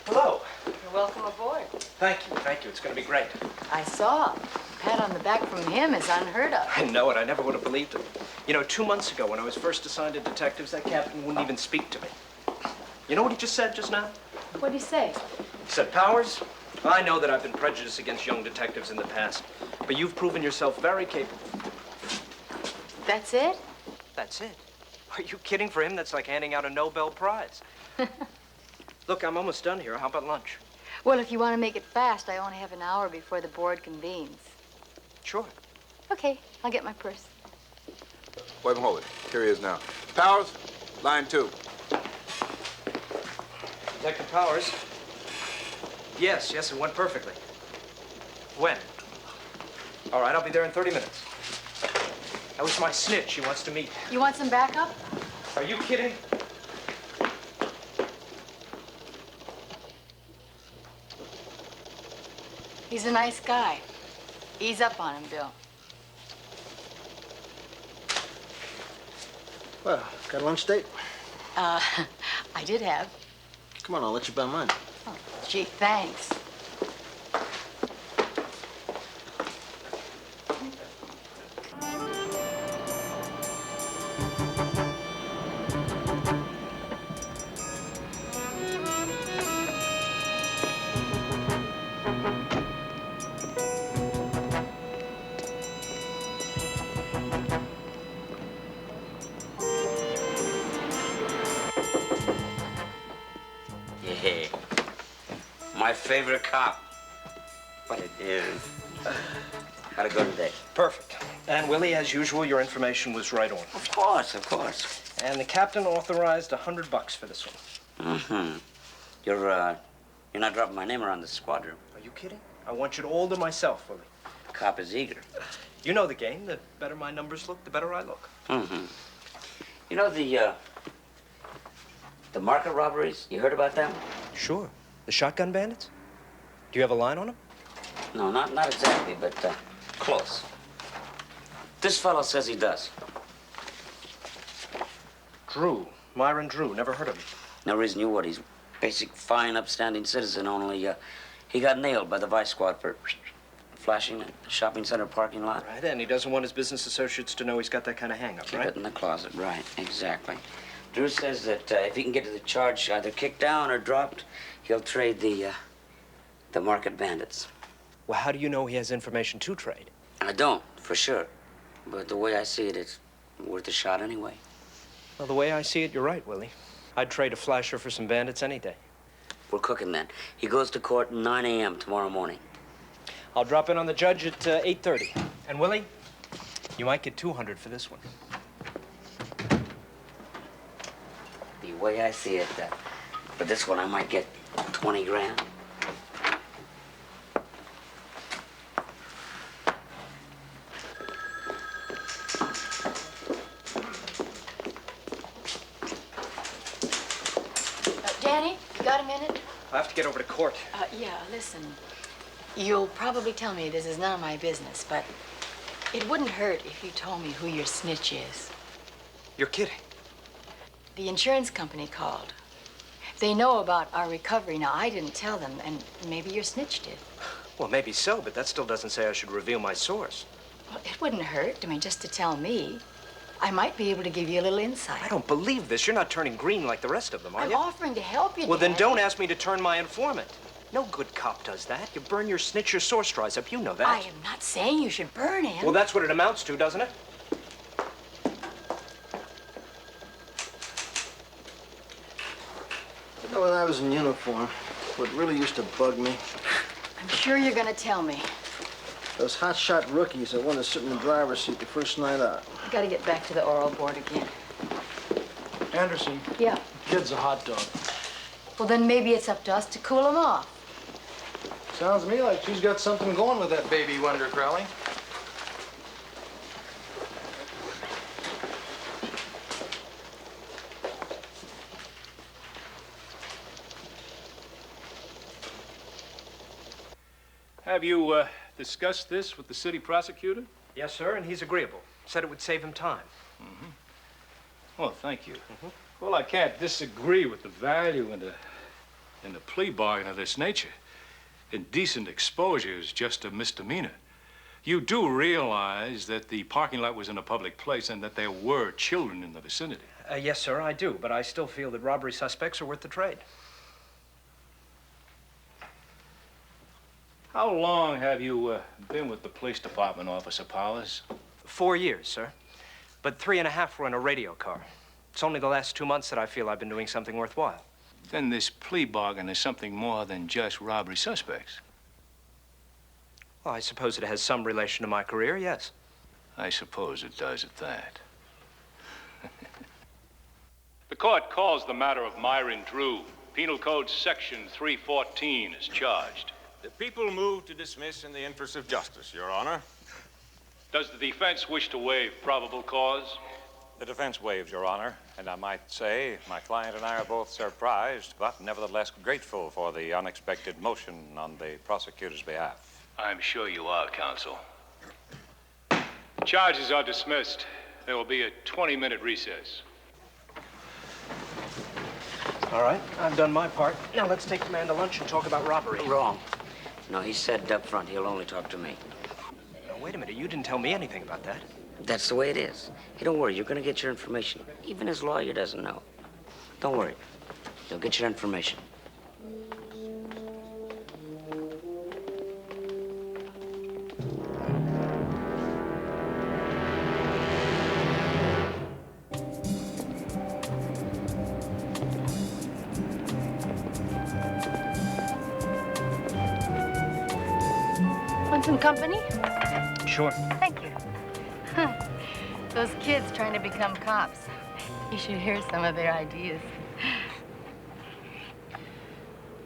Hello. You're welcome aboard. Thank you. Thank you. It's going to be great. I saw. A pat on the back from him is unheard of. I know it. I never would have believed it. You know, 2 months ago, when I was first assigned to detectives, that captain wouldn't even speak to me. You know what he just said just now? What'd he say? He said, Powers, I know that I've been prejudiced against young detectives in the past, but you've proven yourself very capable. That's it? That's it. Are you kidding? For him, that's like handing out a Nobel Prize. Look, I'm almost done here. How about lunch? Well, if you want to make it fast, I only have an hour before the board convenes. Sure. Okay, I'll get my purse. Wait, hold it. Here he is now. Powers, line 2. Detective Powers? Yes, it went perfectly. When? All right, I'll be there in 30 minutes. That was my snitch. He wants to meet. You want some backup? Are you kidding? He's a nice guy. Ease up on him, Bill. Well, got a lunch date? I did have. Come on, I'll let you buy mine. Oh, gee, thanks. Yeah. My favorite cop. What it is. How'd it go today? Perfect. And Willie, as usual, your information was right on. Of course, of course. And the captain authorized $100 for this one. Mm-hmm. You're not dropping my name around the squadron. Are you kidding? I want you to all to myself, Willie. Cop is eager. You know the game. The better my numbers look, the better I look. Mm-hmm. You know the market robberies? You heard about them? Sure. The shotgun bandits? Do you have a line on them? No, not exactly, but close. This fellow says he does. Drew. Myron Drew. Never heard of him. No reason you would. He's a basic, fine, upstanding citizen, only he got nailed by the vice squad for flashing a shopping center parking lot. Right, and he doesn't want his business associates to know he's got that kind of hang-up, Keep right? it in the closet, right, exactly. Drew says that if he can get to the charge either kicked down or dropped, he'll trade the market bandits. Well, how do you know he has information to trade? I don't, for sure. But the way I see it, it's worth a shot anyway. Well, the way I see it, you're right, Willie. I'd trade a flasher for some bandits any day. We're cooking then. He goes to court at 9 a.m. tomorrow morning. I'll drop in on the judge at 8:30. And Willie, you might get 200 for this one. The way I see it, for this one, I might get 20 grand. Danny, you got a minute? I have to get over to court. Yeah, listen. You'll probably tell me this is none of my business, but It wouldn't hurt if you told me who your snitch is. You're kidding. The insurance company called. They know about our recovery. Now, I didn't tell them, and maybe your snitch did. Well, maybe so, but that still doesn't say I should reveal my source. Well, it wouldn't hurt, just to tell me. I might be able to give you a little insight. I don't believe this. You're not turning green like the rest of them, are I'm you? offering to help you, Well, then Dad. don't ask me to turn my informant. No good cop does that. You burn your snitch, your source dries up. You know that. I am not saying you should burn him. Well, that's what it amounts to, doesn't it? You know, when I was in uniform, what really used to bug me, I'm sure you're going to tell me. those hotshot rookies that wanted to sit in the driver's seat the first night out. I got to get back to the oral board again. Anderson. Yeah. Kid's a hot dog. Well, then maybe it's up to us to cool him off. Sounds to me like she's got something going with that baby wonder, Crowley. Have you discussed this with the city prosecutor? Yes, sir, and he's agreeable. Said it would save him time. Well, thank you. Well, I can't disagree with the value in the plea bargain of this nature. Indecent exposure is just a misdemeanor. You do realize that the parking lot was in a public place and that there were children in the vicinity. Yes, sir, I do, but I still feel that robbery suspects are worth the trade. How long have you been with the police department, Officer Powers? 4 years, sir. But 3.5 were in a radio car. It's only the last 2 months that I feel I've been doing something worthwhile. Then this plea bargain is something more than just robbery suspects. Well, I suppose it has some relation to my career, yes. I suppose it does at that. The court calls the matter of Myron Drew. Penal Code Section 314 is charged. The people move to dismiss in the interest of justice, Your Honor. Does the defense wish to waive probable cause? The defense waives, Your Honor, and I might say my client and I are both surprised, but nevertheless grateful for the unexpected motion on the prosecutor's behalf. I'm sure you are, counsel. Charges are dismissed. There will be a 20-minute recess. All right, I've done my part. Now let's take the man to lunch and talk about robbery. Wrong. No, he said up front he'll only talk to me. Now, wait a minute, you didn't tell me anything about that. That's the way it is. Hey, don't worry, you're gonna get your information. Even his lawyer doesn't know. Don't worry. You'll get your information. Want some company? Sure. Thank you. Those kids trying to become cops. You should hear some of their ideas.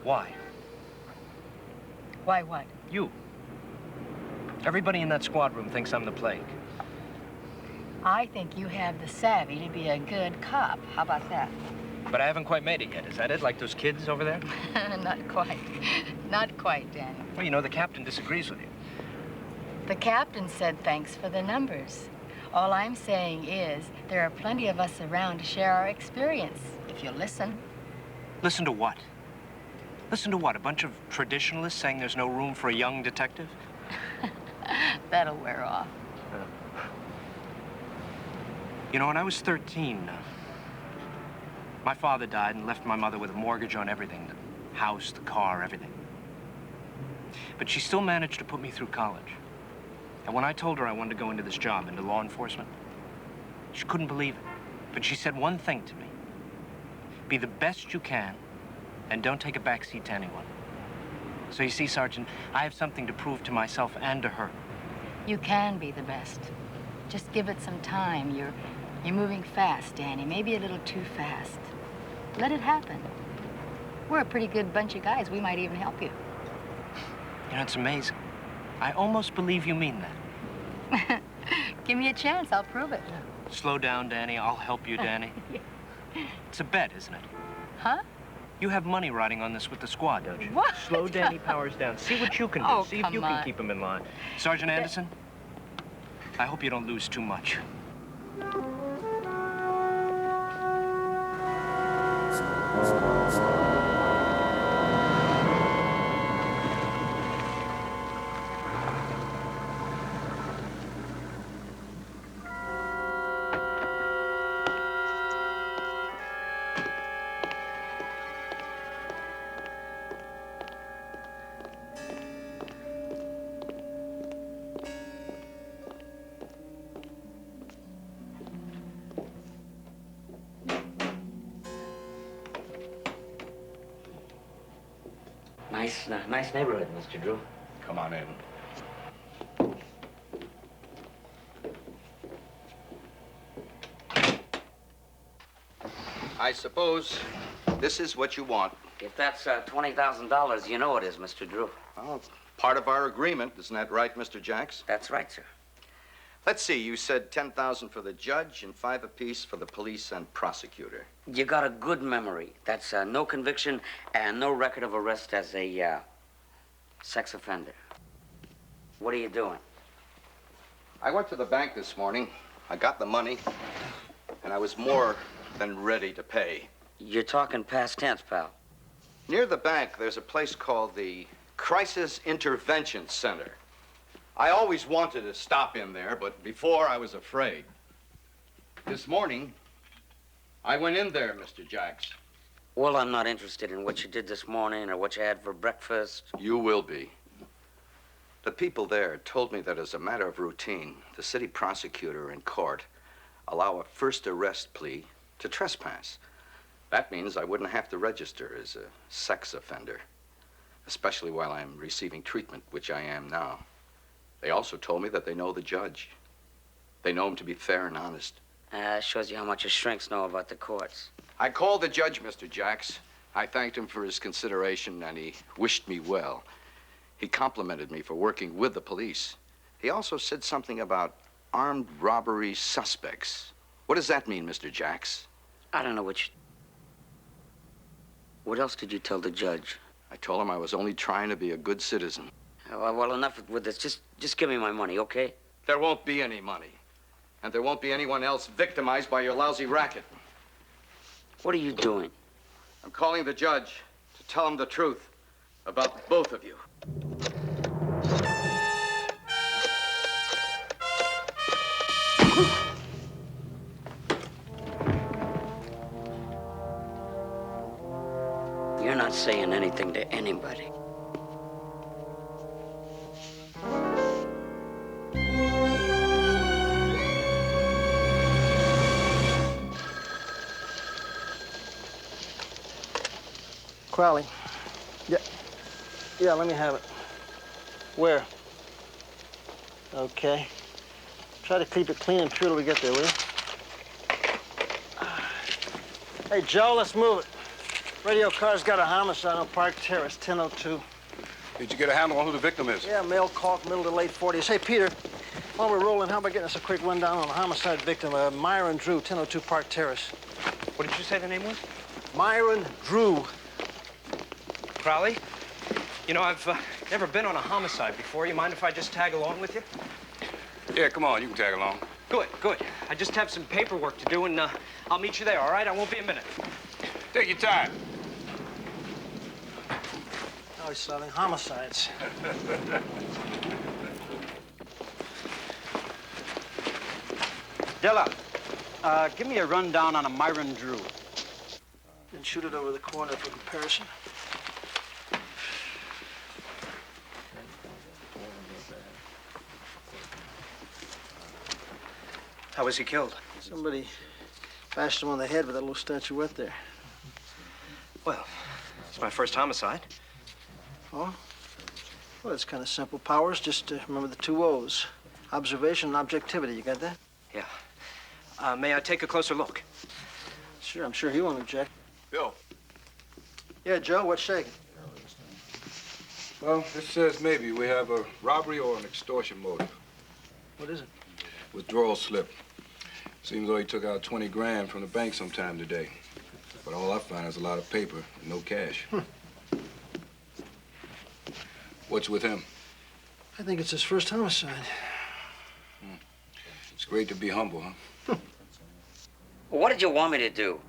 Why? Why what? You. Everybody in that squad room thinks I'm the plague. I think you have the savvy to be a good cop. How about that? But I haven't quite made it yet. Is that it? Like those kids over there? Not quite. Not quite, Danny. Well, you know, the captain disagrees with you. The captain said thanks for the numbers. All I'm saying is there are plenty of us around to share our experience, if you listen. Listen to what? Listen to what? A bunch of traditionalists saying there's no room for a young detective? That'll wear off. You know, when I was 13, my father died and left my mother with a mortgage on everything, the house, the car, everything. But she still managed to put me through college. And when I told her I wanted to go into this job, into law enforcement, she couldn't believe it. But she said one thing to me. Be the best you can, and don't take a backseat to anyone. So you see, Sergeant, I have something to prove to myself and to her. You can be the best. Just give it some time. You're moving fast, Danny. Maybe a little too fast. Let it happen. We're a pretty good bunch of guys. We might even help you. You know, it's amazing. I almost believe you mean that. Give me a chance. I'll prove it. Slow down, Danny. I'll help you, Danny. It's a bet, isn't it? Huh? You have money riding on this with the squad, don't you? What? Slow Danny Powers down. See what you can do. Oh, See if you come can on. keep him in line. Sergeant Anderson? I hope you don't lose too much. Nice neighborhood, Mr. Drew. Come on in. I suppose this is what you want. If that's $20,000, you know it is, Mr. Drew. Well, it's part of our agreement. Isn't that right, Mr. Jacks? That's right, sir. Let's see. You said $10,000 for the judge and $5 apiece for the police and prosecutor. You got a good memory. That's no conviction and no record of arrest as a sex offender. What are you doing? I went to the bank this morning. I got the money, and I was more than ready to pay. You're talking past tense, pal. Near the bank, there's a place called the Crisis Intervention Center. I always wanted to stop in there, but before I was afraid. This morning, I went in there, Mr. Jacks. Well, I'm not interested in what you did this morning or what you had for breakfast. You will be. The people there told me that as a matter of routine, the city prosecutor in court allow a first arrest plea to trespass. That means I wouldn't have to register as a sex offender, especially while I'm receiving treatment, which I am now. They also told me that they know the judge. They know him to be fair and honest. Shows you how much your shrinks know about the courts. I called the judge, Mr. Jacks. I thanked him for his consideration, and he wished me well. He complimented me for working with the police. He also said something about armed robbery suspects. What does that mean, Mr. Jacks? I don't know what you... What else did you tell the judge? I told him I was only trying to be a good citizen. Well, enough with this. Just give me my money, okay? There won't be any money. And there won't be anyone else victimized by your lousy racket. What are you doing? I'm calling the judge to tell him the truth about both of you. You're not saying anything to anybody. Crowley. Yeah, let me have it. Where? Okay. Try to keep it clean and pure till we get there, will you? Hey, Joe, let's move it. Radio car's got a homicide on Park Terrace, 1002. Did you get a handle on who the victim is? Yeah, male Calk, middle to late 40s. Hey, Peter, while we're rolling, how about getting us a quick rundown on the homicide victim, Myron Drew, 1002 Park Terrace? What did you say the name was? Myron Drew. Crowley? You know, I've never been on a homicide before. You mind if I just tag along with you? Yeah, come on, you can tag along. Good, good. I just have some paperwork to do, and I'll meet you there, all right? I won't be a minute. Take your time. Oh, he's solving homicides. Dilla, give me a rundown on a Myron Drew. And shoot it over the corner for comparison. How was he killed? Somebody bashed him on the head with that little statuette there. Well, it's my first homicide. Oh? Well, it's kind of simple. Powers, just remember the two O's. Observation and objectivity. You got that? Yeah. May I take a closer look? Sure, I'm sure he won't object. Bill. Yeah, Joe, what's shaking? Well, this says maybe we have a robbery or an extortion motive. What is it? Withdrawal slip. Seems though he took out 20 grand from the bank sometime today. But all I find is a lot of paper and no cash. What's with him? I think it's his first homicide. great to be humble, huh? Well, what did you want me to do?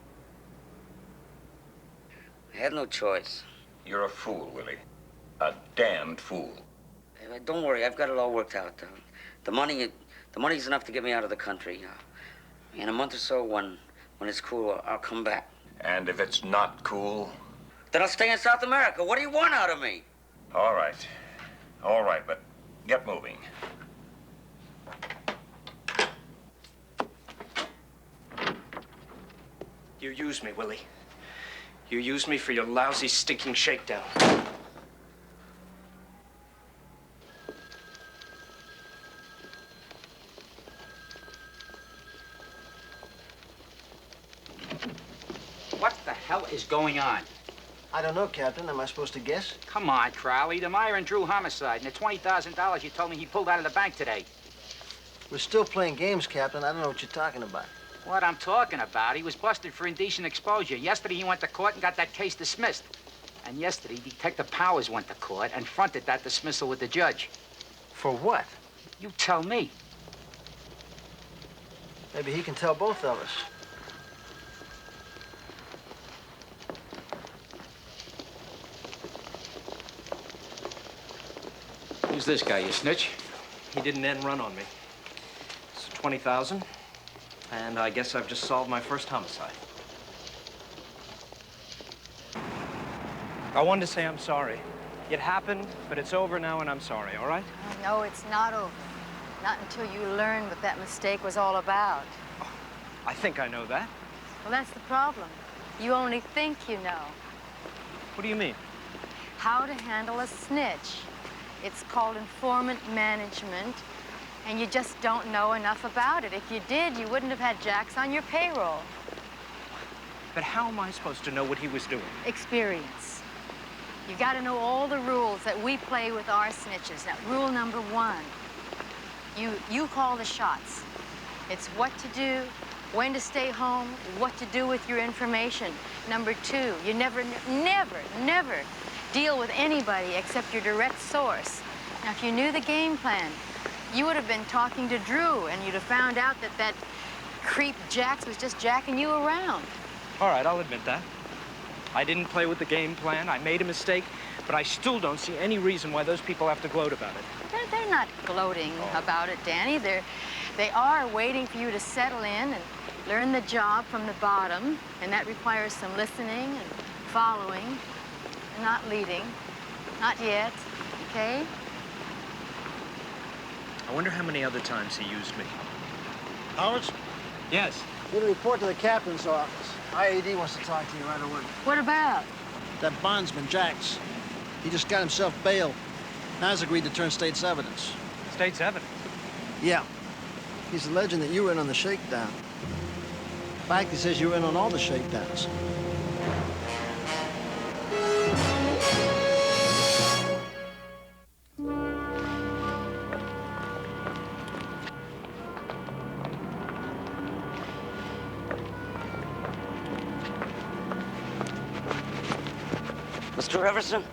I had no choice. You're a fool, Willie. A damned fool. Don't worry, I've got it all worked out. The money's enough to get me out of the country. In a month or so, when it's cool, I'll come back. And if it's not cool? Then I'll stay in South America. What do you want out of me? All right. All right, but get moving. You used me, Willie. You used me for your lousy, stinking shakedown. What the hell is going on? I don't know, Captain. Am I supposed to guess? Come on, Crowley. The Meyer and Drew homicide and the $20,000 you told me he pulled out of the bank today. We're still playing games, Captain. I don't know what you're talking about. What I'm talking about, he was busted for indecent exposure. Yesterday he went to court and got that case dismissed. And yesterday, Detective Powers went to court and fronted that dismissal with the judge. For what? You tell me. Maybe he can tell both of us. Who's this guy, you snitch? He did an end run on me. It's 20,000, and I guess I've just solved my first homicide. I wanted to say I'm sorry. It happened, but it's over now, and I'm sorry, all right? No, it's not over. Not until you learn what that mistake was all about. I think I know that. Well, that's the problem. You only think you know. What do you mean? How to handle a snitch. It's called informant management, and you just don't know enough about it. If you did, you wouldn't have had Jax on your payroll. But how am I supposed to know what he was doing? Experience. You got to know all the rules that we play with our snitches. Now, rule number 1, you call the shots. It's what to do, when to stay home, what to do with your information. Number 2, you never deal with anybody except your direct source. Now, if you knew the game plan, you would have been talking to Drew, and you'd have found out that creep Jax was just jacking you around. All right, I'll admit that. I didn't play with the game plan. I made a mistake, but I still don't see any reason why those people have to gloat about it. They're not gloating about it, Danny. They are waiting for you to settle in and learn the job from the bottom, and that requires some listening and following, and not leading. Not yet, okay? I wonder how many other times he used me. Howard? Yes. You'll report to the captain's office. IAD wants to talk to you right away. What about? That bondsman, Jax. He just got himself bailed. Now he's agreed to turn state's evidence. State's evidence? Yeah. He's alleging that you were in on the shakedown. In fact, he says you were in on all the shakedowns. Mr. Everson?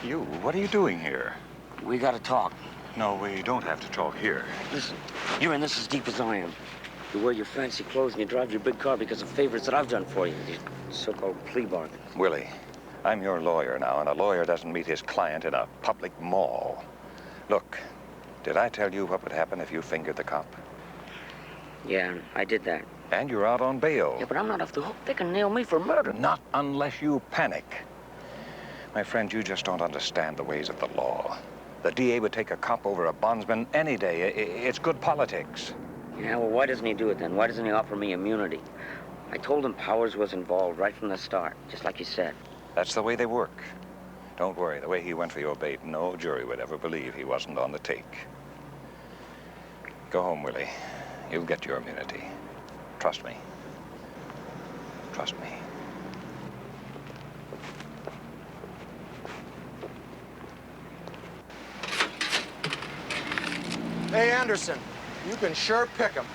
You, what are you doing here? We gotta talk. No, we don't have to talk here. Listen, you're in this as deep as I am. You wear your fancy clothes and you drive your big car because of favors that I've done for you. Your so-called plea bargain. Willie, I'm your lawyer now, and a lawyer doesn't meet his client in a public mall. Look, did I tell you what would happen if you fingered the cop? Yeah, I did that. And you're out on bail. Yeah, but I'm not off the hook. They can nail me for murder. Not unless you panic. My friend, you just don't understand the ways of the law. The DA would take a cop over a bondsman any day. It's good politics. Yeah, well, why doesn't he do it then? Why doesn't he offer me immunity? I told him Powers was involved right from the start, just like you said. That's the way they work. Don't worry, the way he went for your bait, no jury would ever believe he wasn't on the take. Go home, Willie. You'll get your immunity. Trust me. Trust me. Hey, Anderson, you can sure pick 'em.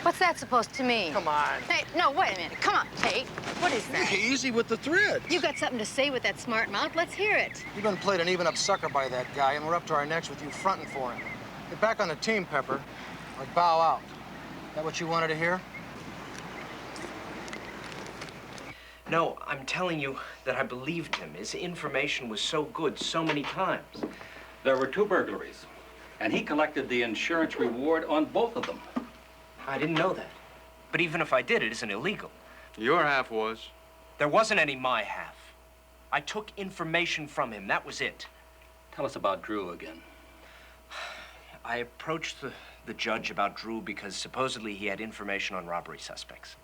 What's that supposed to mean? Come on. Hey, no, wait a minute. Come on, Tate. What is that? Easy with the thread. You got something to say with that smart mouth? Let's hear it. You've been played an even-up sucker by that guy, and we're up to our necks with you fronting for him. Get back on the team, Pepper. or bow out. Is that what you wanted to hear? No, I'm telling you that I believed him. His information was so good so many times. There were 2 burglaries, and he collected the insurance reward on both of them. I didn't know that. But even if I did, it isn't illegal. Your half was. There wasn't any my half. I took information from him. That was it. Tell us about Drew again. I approached the judge about Drew because supposedly he had information on robbery suspects.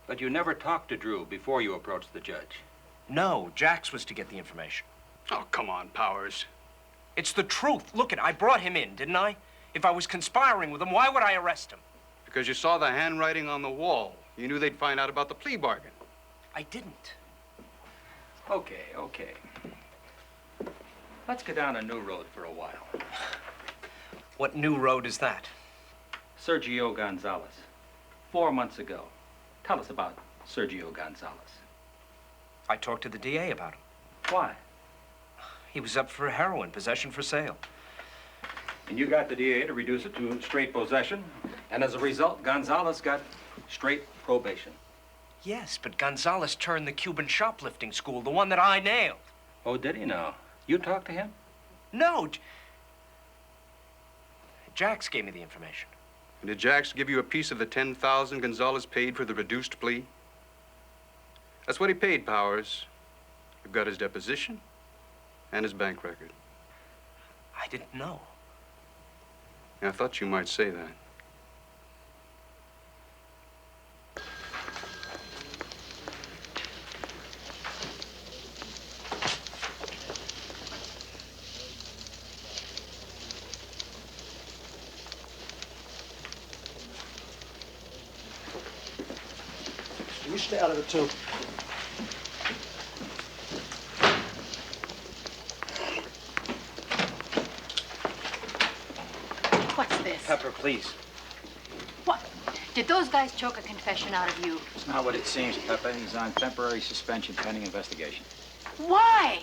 But you never talked to Drew before you approached the judge. No, Jax was to get the information. Oh, come on, Powers. It's the truth. Look I brought him in, didn't I? If I was conspiring with him, why would I arrest him? Because you saw the handwriting on the wall. You knew they'd find out about the plea bargain. I didn't. Okay. Let's go down a new road for a while. What new road is that? Sergio Gonzalez. 4 months ago. Tell us about Sergio Gonzalez. I talked to the DA about him. Why? He was up for heroin, possession for sale. And you got the DA to reduce it to straight possession, and as a result, Gonzalez got straight probation. Yes, but Gonzalez turned the Cuban shoplifting school, the one that I nailed. Oh, did he now? You talked to him? No. Jax gave me the information. And did Jax give you a piece of the $10,000 Gonzalez paid for the reduced plea? That's what he paid, Powers. You've got his deposition and his bank record. I didn't know. I thought you might say that. You stay out of it, too. What's this? Pepper, please. What? Did those guys choke a confession out of you? It's not what it seems, Pepe. He's on temporary suspension pending investigation. Why?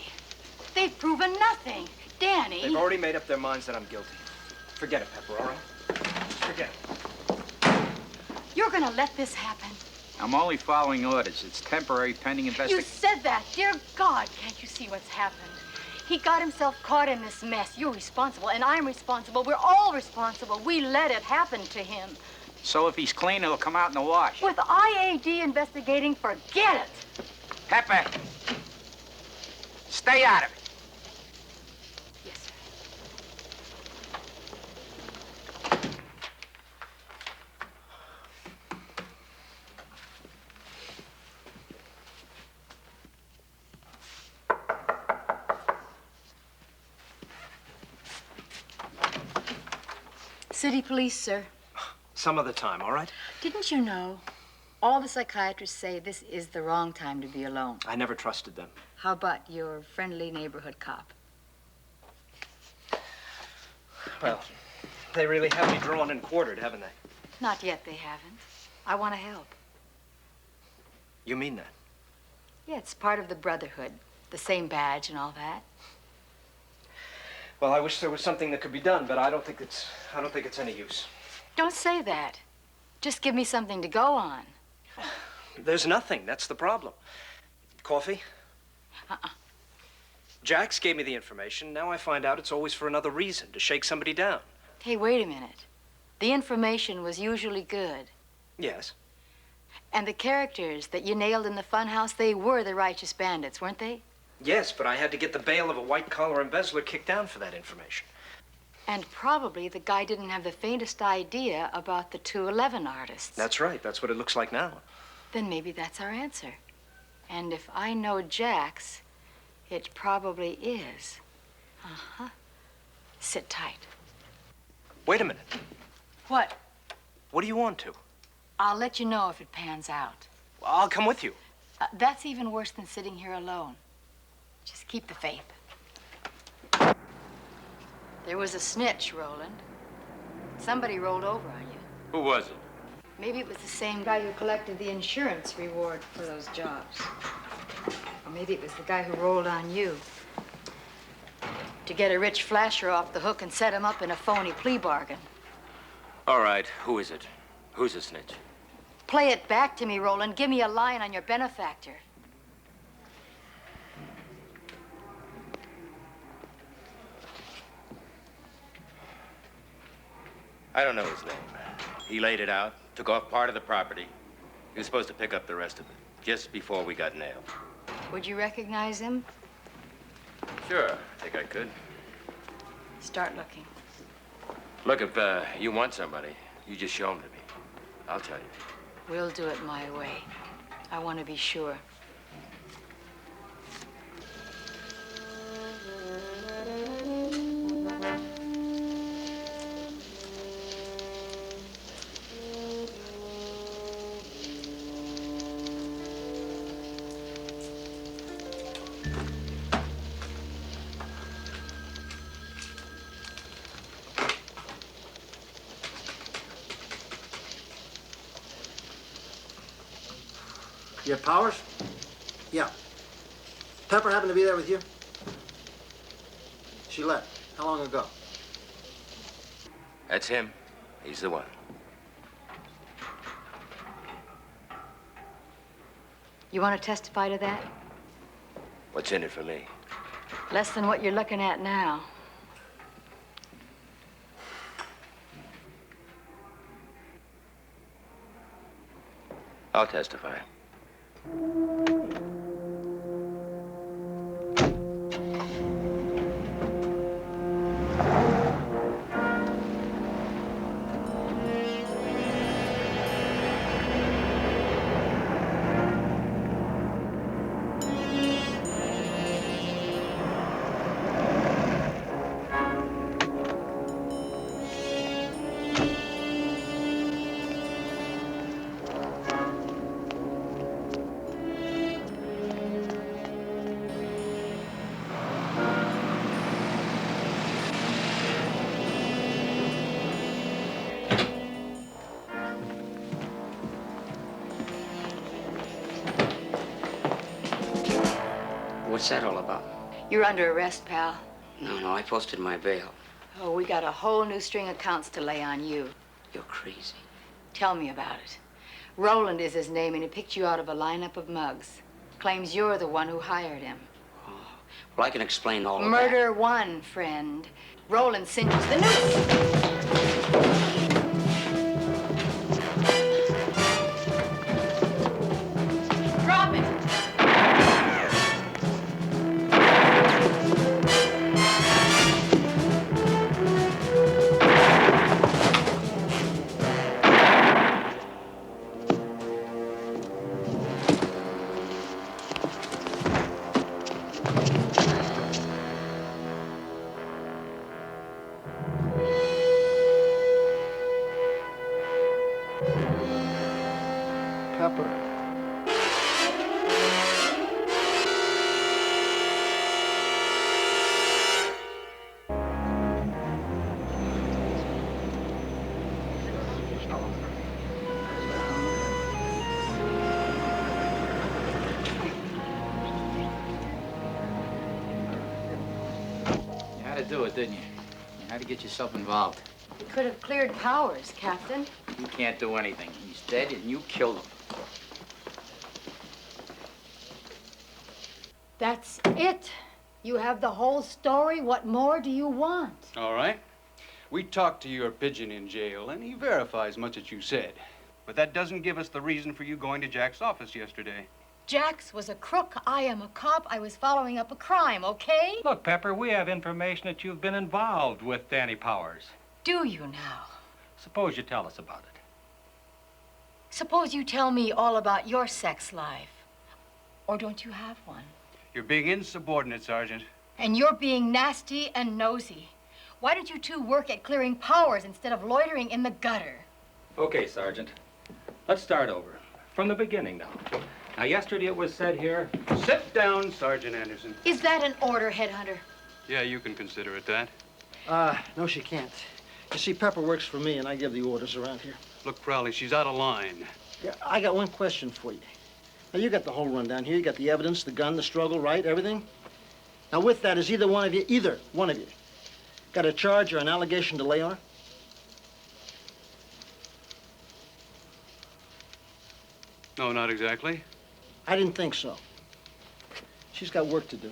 They've proven nothing. Danny. They've already made up their minds that I'm guilty. Forget it, Pepper, all right? Forget it. You're gonna let this happen? I'm only following orders. It's temporary pending You investigation. said that. Dear God, can't you see what's happened? He got himself caught in this mess. You're responsible, and I'm responsible. We're all responsible. We let it happen to him. So if he's clean, he'll come out in the wash. With IAD investigating, forget it. Pepe, stay out of it. Yes, sir. City police, sir. Some other time, all right? Didn't you know? All the psychiatrists say this is the wrong time to be alone. I never trusted them. How about your friendly neighborhood cop? Well, they really have me drawn and quartered, haven't they? Not yet, they haven't. I want to help. You mean that? Yeah, it's part of the brotherhood. The same badge and all that. Well, I wish there was something that could be done, but I don't think it's any use. Don't say that. Just give me something to go on. There's nothing. That's the problem. Coffee? Jax gave me the information. Now I find out it's always for another reason, to shake somebody down. Hey, wait a minute. The information was usually good. Yes. And the characters that you nailed in the funhouse, they were the righteous bandits, weren't they? Yes, but I had to get the bail of a white-collar embezzler kicked down for that information. And probably the guy didn't have the faintest idea about the 211 artists. That's right. That's what it looks like now. Then maybe that's our answer. And if I know Jax, it probably is. Uh-huh. Sit tight. Wait a minute. What? What do you want to? I'll let you know if it pans out. I'll come with you. That's even worse than sitting here alone. Just keep the faith. There was a snitch, Roland. Somebody rolled over on you. Who was it? Maybe it was the same guy who collected the insurance reward for those jobs. Or maybe it was the guy who rolled on you. To get a rich flasher off the hook and set him up in a phony plea bargain. All right, who is it? Who's a snitch? Play it back to me, Roland. Give me a line on your benefactor. I don't know his name. He laid it out, took off part of the property. He was supposed to pick up the rest of it, just before we got nailed. Would you recognize him? Sure, I think I could. Start looking. Look, if you want somebody, you just show him to me. I'll tell you. We'll do it my way. I want to be sure. You have Powers? Yeah. Pepper happened to be there with you? She left. How long ago? That's him. He's the one. You want to testify to that? What's in it for me? Less than what you're looking at now. I'll testify. What's that all about? You're under arrest, pal. No, I posted my bail. Oh, we got a whole new string of counts to lay on you. You're crazy. Tell me about it. Roland is his name, and he picked you out of a lineup of mugs. Claims you're the one who hired him. Well, I can explain all of that. Murder one, friend. Roland cinches the noose. Drop it. Pepper. You had to do it, didn't you? You had to get yourself involved. You could have cleared Powers, Captain. You can't do anything. He's dead and you killed him. That's it. You have the whole story. What more do you want? All right. We talked to your pigeon in jail, and he verifies much that you said. But that doesn't give us the reason for you going to Jack's office yesterday. Jax was a crook. I am a cop. I was following up a crime, okay? Look, Pepper, we have information that you've been involved with Danny Powers. Do you now? Suppose you tell us about it. Suppose you tell me all about your sex life. Or don't you have one? You're being insubordinate, Sergeant. And you're being nasty and nosy. Why don't you two work at clearing Powers instead of loitering in the gutter? Okay, Sergeant. Let's start over. From the beginning now. Now, yesterday it was said here... Sit down, Sergeant Anderson. Is that an order, headhunter? Yeah, you can consider it that. No, she can't. You see, Pepper works for me, and I give the orders around here. Look, Crowley, she's out of line. Yeah, I got one question for you. Now, you got the whole rundown here. You got the evidence, the gun, the struggle, right? Everything? Now, with that, is either one of you, got a charge or an allegation to lay on her? No, not exactly. I didn't think so. She's got work to do.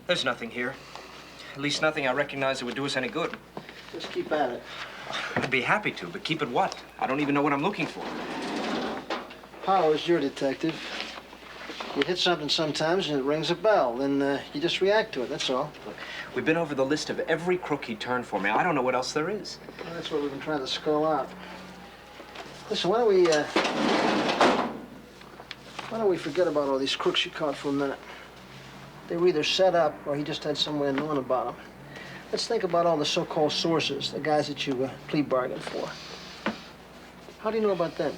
There's nothing here. At least nothing I recognize that would do us any good. Just keep at it. I'd be happy to, but keep at what? I don't even know what I'm looking for. Powers, you're a detective. You hit something sometimes and it rings a bell. Then you just react to it, that's all. Look, we've been over the list of every crook he turned for me. I don't know what else there is. Well, that's what we've been trying to skull out. Listen, why don't we forget about all these crooks you caught for a minute? They were either set up or he just had some way of knowing about them. Let's think about all the so-called sources, the guys that you plea bargained for. How do you know about them?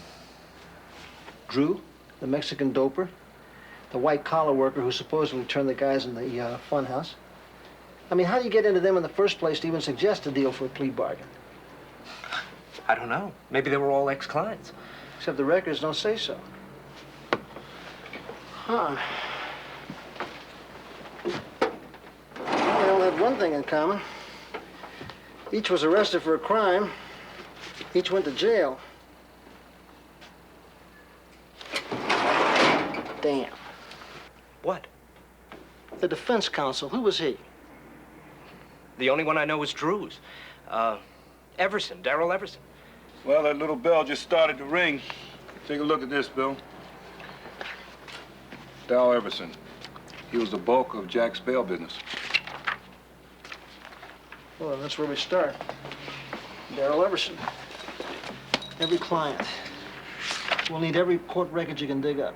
Drew, the Mexican doper, the white-collar worker who supposedly turned the guys in the fun house. I mean, how do you get into them in the first place to even suggest a deal for a plea bargain? I don't know. Maybe they were all ex-clients. Except the records don't say so. Huh. They all had one thing in common. Each was arrested for a crime. Each went to jail. Damn. What? The defense counsel. Who was he? The only one I know is Drew's. Everson, Darrell Everson. Well, that little bell just started to ring. Take a look at this, Bill. Darrell Everson. He was the bulk of Jack's bail business. Well, that's where we start. Darrell Everson. Every client. We'll need every court record you can dig up.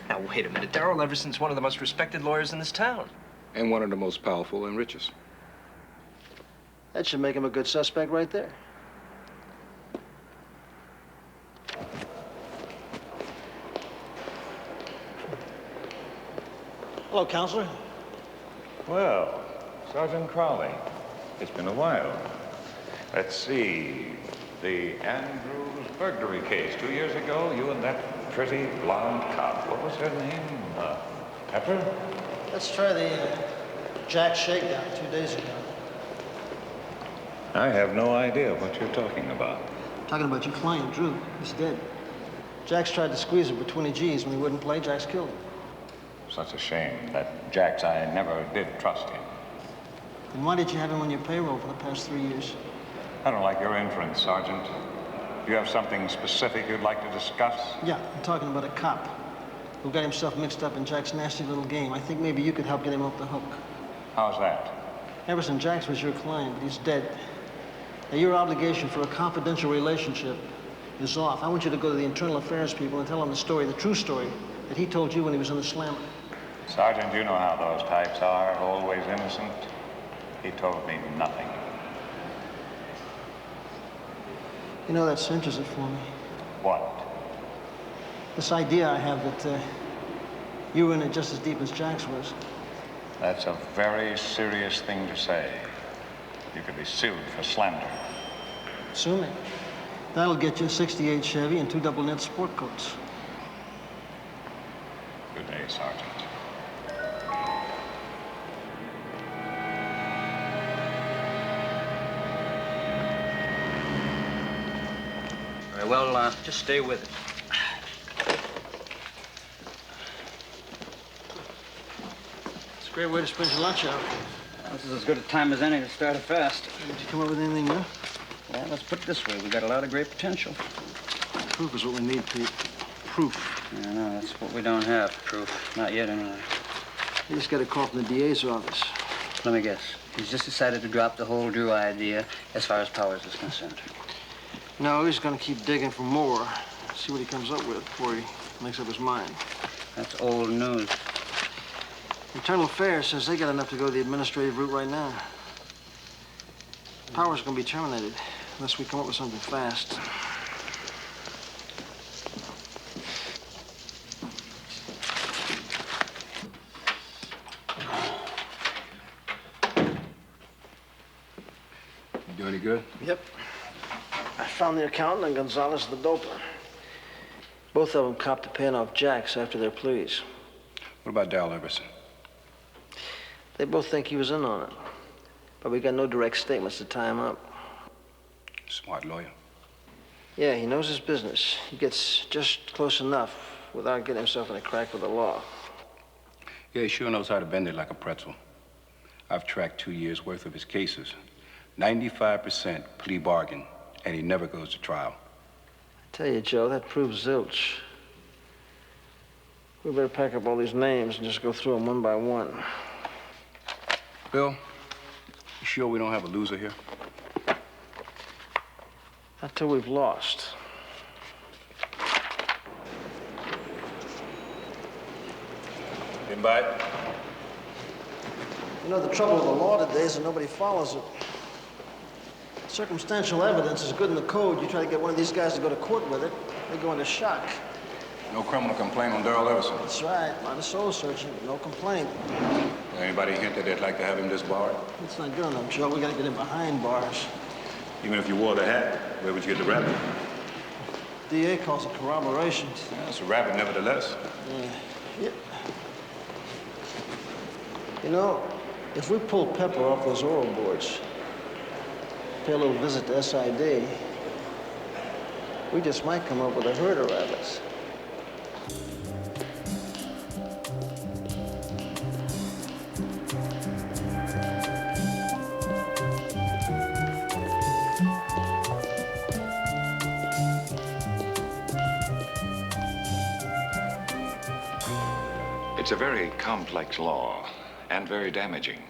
Now, wait a minute. Darrell Everson's one of the most respected lawyers in this town. And one of the most powerful and richest. That should make him a good suspect right there. Hello, Counselor. Well, Sergeant Crowley, it's been a while. Let's see. The Andrews burglary case 2 years ago, you and that pretty blonde cop. What was her name? Pepper? Let's try the Jack shakedown 2 days ago. I have no idea what you're talking about. Talking about your client, Drew. He's dead. Jack's tried to squeeze him for 20 G's. When he wouldn't play, Jack's killed him. Such a shame. That Jax, I never did trust him. Then why did you have him on your payroll for the past 3 years? I don't like your inference, Sergeant. Do you have something specific you'd like to discuss? Yeah, I'm talking about a cop who got himself mixed up in Jack's nasty little game. I think maybe you could help get him off the hook. How's that? Everson Jax was your client, but he's dead. Now, your obligation for a confidential relationship is off. I want you to go to the internal affairs people and tell them the story, the true story, that he told you when he was in the slammer. Sergeant, you know how those types are, always innocent. He told me nothing. You know, that cinches it for me. What? This idea I have that you were in it just as deep as Jax was. That's a very serious thing to say. You could be sued for slander. Sue me. That'll get you a 68 Chevy and 2 double net sport coats. Good day, Sergeant. Very well, just stay with it. It's a great way to spend your lunch hour. This is as good a time as any to start a fast. Did you come up with anything new? Well, let's put it this way. We got a lot of great potential. Proof is what we need, Pete. Proof. Yeah, no, that's what we don't have, proof. Not yet, anyway. You just got a call from the DA's office. Let me guess. He's just decided to drop the whole Drew idea as far as Powers is concerned. No, he's gonna keep digging for more. See what he comes up with before he makes up his mind. That's old news. Internal Affairs says they got enough to go the administrative route right now. Powers gonna be terminated unless we come up with something fast. You do any good? Yep. I found the accountant and Gonzalez the doper. Both of them copped to paying off Jax after their pleas. What about Darrell Everson? They both think he was in on it. But we got no direct statements to tie him up. Smart lawyer. Yeah, he knows his business. He gets just close enough without getting himself in a crack with the law. Yeah, he sure knows how to bend it like a pretzel. I've tracked 2 years' worth of his cases. 95% plea bargain, and he never goes to trial. I tell you, Joe, that proves zilch. We better pack up all these names and just go through them one by one. Bill, you sure we don't have a loser here? Not till we've lost. Invite. You know, the trouble with the law today is that nobody follows it. Circumstantial evidence is good in the code. You try to get one of these guys to go to court with it, they go into shock. No criminal complaint on Darrell Everson. That's right. A lot of soul searching, but no complaint. Anybody hinted they'd like to have him disbarred? It's not good enough, Joe. We gotta get him behind bars. Even if you wore the hat, where would you get the rabbit? DA calls it corroboration. Yeah, it's a rabbit, nevertheless. Yeah. You know, if we pull Pepper off those oral boards, pay a little visit to SID, we just might come up with a herd of rabbits. It's a very complex law and very damaging.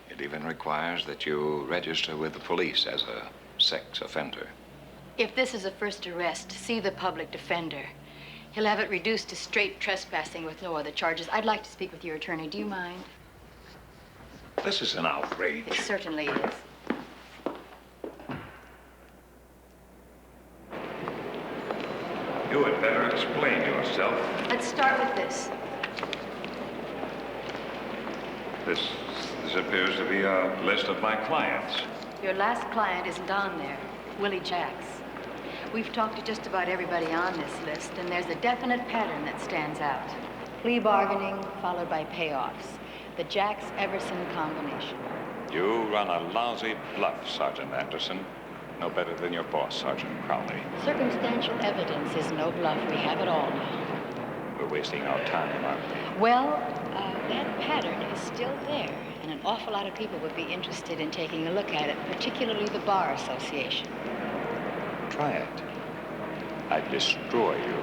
It even requires that you register with the police as a sex offender. If this is a first arrest, see the public defender. He'll have it reduced to straight trespassing with no other charges. I'd like to speak with your attorney. Do you mind? This is an outrage. It certainly is. You had better explain yourself. Let's start with this. This appears to be a list of my clients. Your last client isn't on there, Willie Jacks. We've talked to just about everybody on this list, and there's a definite pattern that stands out. Plea bargaining followed by payoffs. The Jacks-Everson combination. You run a lousy bluff, Sergeant Anderson. No better than your boss, Sergeant Crowley. Circumstantial evidence is no bluff. We have it all now. We're wasting our time, aren't we? Well, that pattern is still there, and an awful lot of people would be interested in taking a look at it, particularly the Bar Association. Try it. I'd destroy you.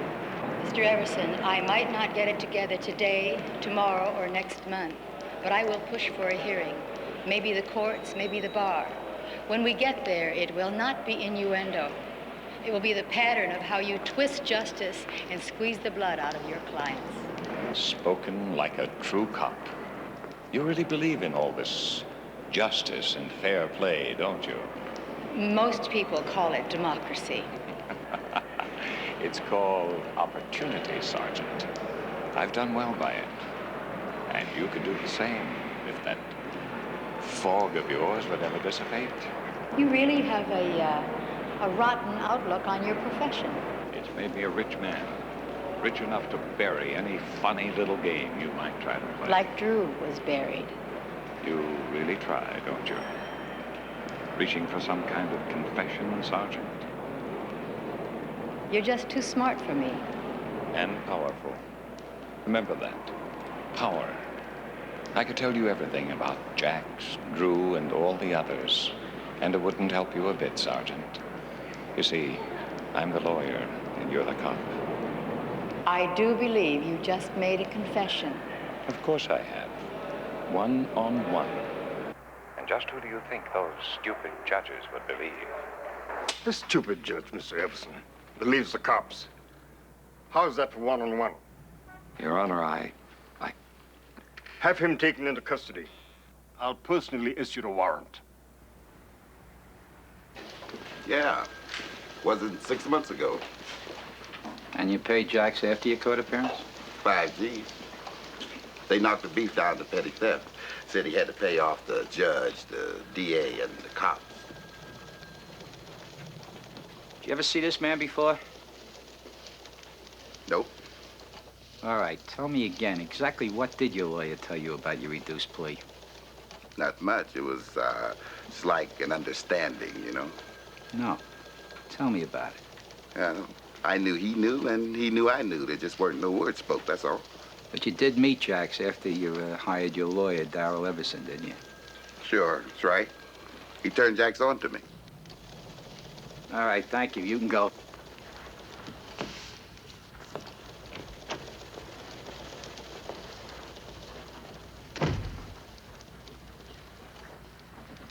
Mr. Everson, I might not get it together today, tomorrow, or next month, but I will push for a hearing. Maybe the courts, maybe the bar. When we get there, it will not be innuendo. It will be the pattern of how you twist justice and squeeze the blood out of your clients. Spoken like a true cop. You really believe in all this justice and fair play, don't you? Most people call it democracy. It's called opportunity, Sergeant. I've done well by it. And you could do the same if that fog of yours would ever dissipate. You really have a rotten outlook on your profession. It's made me a rich man. Rich enough to bury any funny little game you might try to play. Like Drew was buried. You really try, don't you? Reaching for some kind of confession, Sergeant? You're just too smart for me. And powerful. Remember that. Power. I could tell you everything about Jacks, Drew, and all the others, and it wouldn't help you a bit, Sergeant. You see, I'm the lawyer, and you're the cop. I do believe you just made a confession. Of course I have. One-on-one. And just who do you think those stupid judges would believe? The stupid judge, Mr. Everson, believes the cops. How's that for one-on-one? Your Honor, I... Have him taken into custody. I'll personally issue a warrant. Yeah. Wasn't 6 months ago. And you paid Jacks after your court appearance? 5 G's. They knocked the beef down to petty theft. Said he had to pay off the judge, the DA, and the cops. Did you ever see this man before? Nope. All right, tell me again, exactly what did your lawyer tell you about your reduced plea? Not much. It was just like an understanding, you know? No. Tell me about it. I knew he knew, and he knew I knew. There just weren't no words spoke, that's all. But you did meet Jax after you hired your lawyer, Darrell Everson, didn't you? Sure, that's right. He turned Jax on to me. All right, thank you. You can go.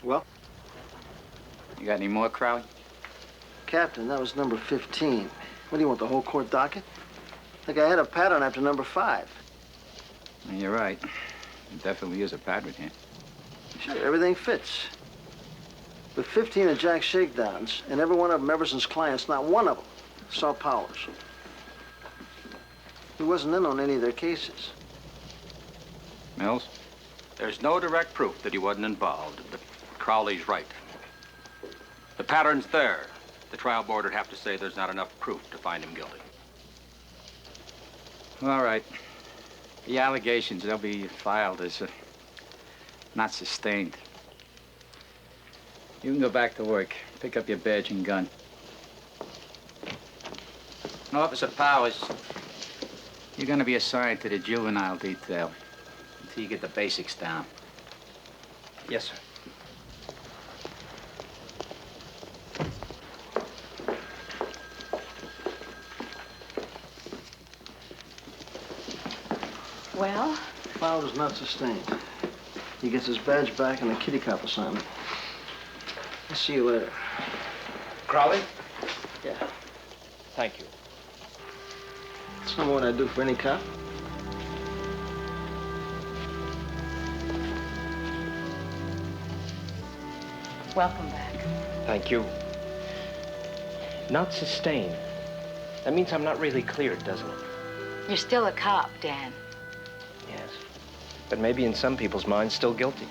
Well? You got any more, Crowley? Captain, that was number 15. What do you want, the whole court docket? I think I had a pattern after number 5. You're right. There definitely is a pattern here. Sure, everything fits. With 15 of Jack's shakedowns, and every one of them Everson's clients, not one of them saw Powers. He wasn't in on any of their cases. Mills? There's no direct proof that he wasn't involved, but Crowley's right. The pattern's there. The trial board would have to say there's not enough proof to find him guilty. All right. The allegations, they'll be filed as not sustained. You can go back to work. Pick up your badge and gun. Officer Powers, you're going to be assigned to the juvenile detail until you get the basics down. Yes, sir. Well? Powers not sustained. He gets his badge back and a kitty cop assignment. I'll see you later. Crowley? Yeah. Thank you. It's not more than I do for any cop. Welcome back. Thank you. Not sustained. That means I'm not really cleared, doesn't it? You're still a cop, Dan. Yes. But maybe in some people's minds, still guilty.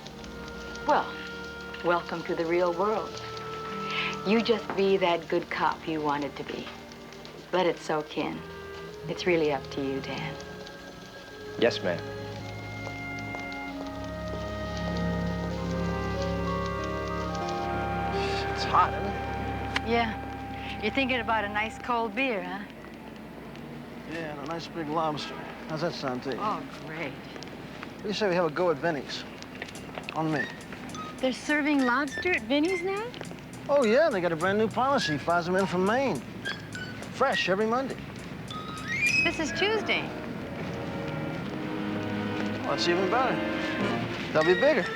Well, welcome to the real world. You just be that good cop you wanted to be. Let it soak in. It's really up to you, Dan. Yes, ma'am. It's hot, isn't it? Yeah. You're thinking about a nice cold beer, huh? Yeah, and a nice big lobster. How's that sound to you? Oh, great. What do you say we have a go at Benny's? On me. They're serving lobster at Vinny's now? Oh, yeah, they got a brand new policy. Flies them in from Maine. Fresh every Monday. This is Tuesday. Well, that's even better. They'll be bigger.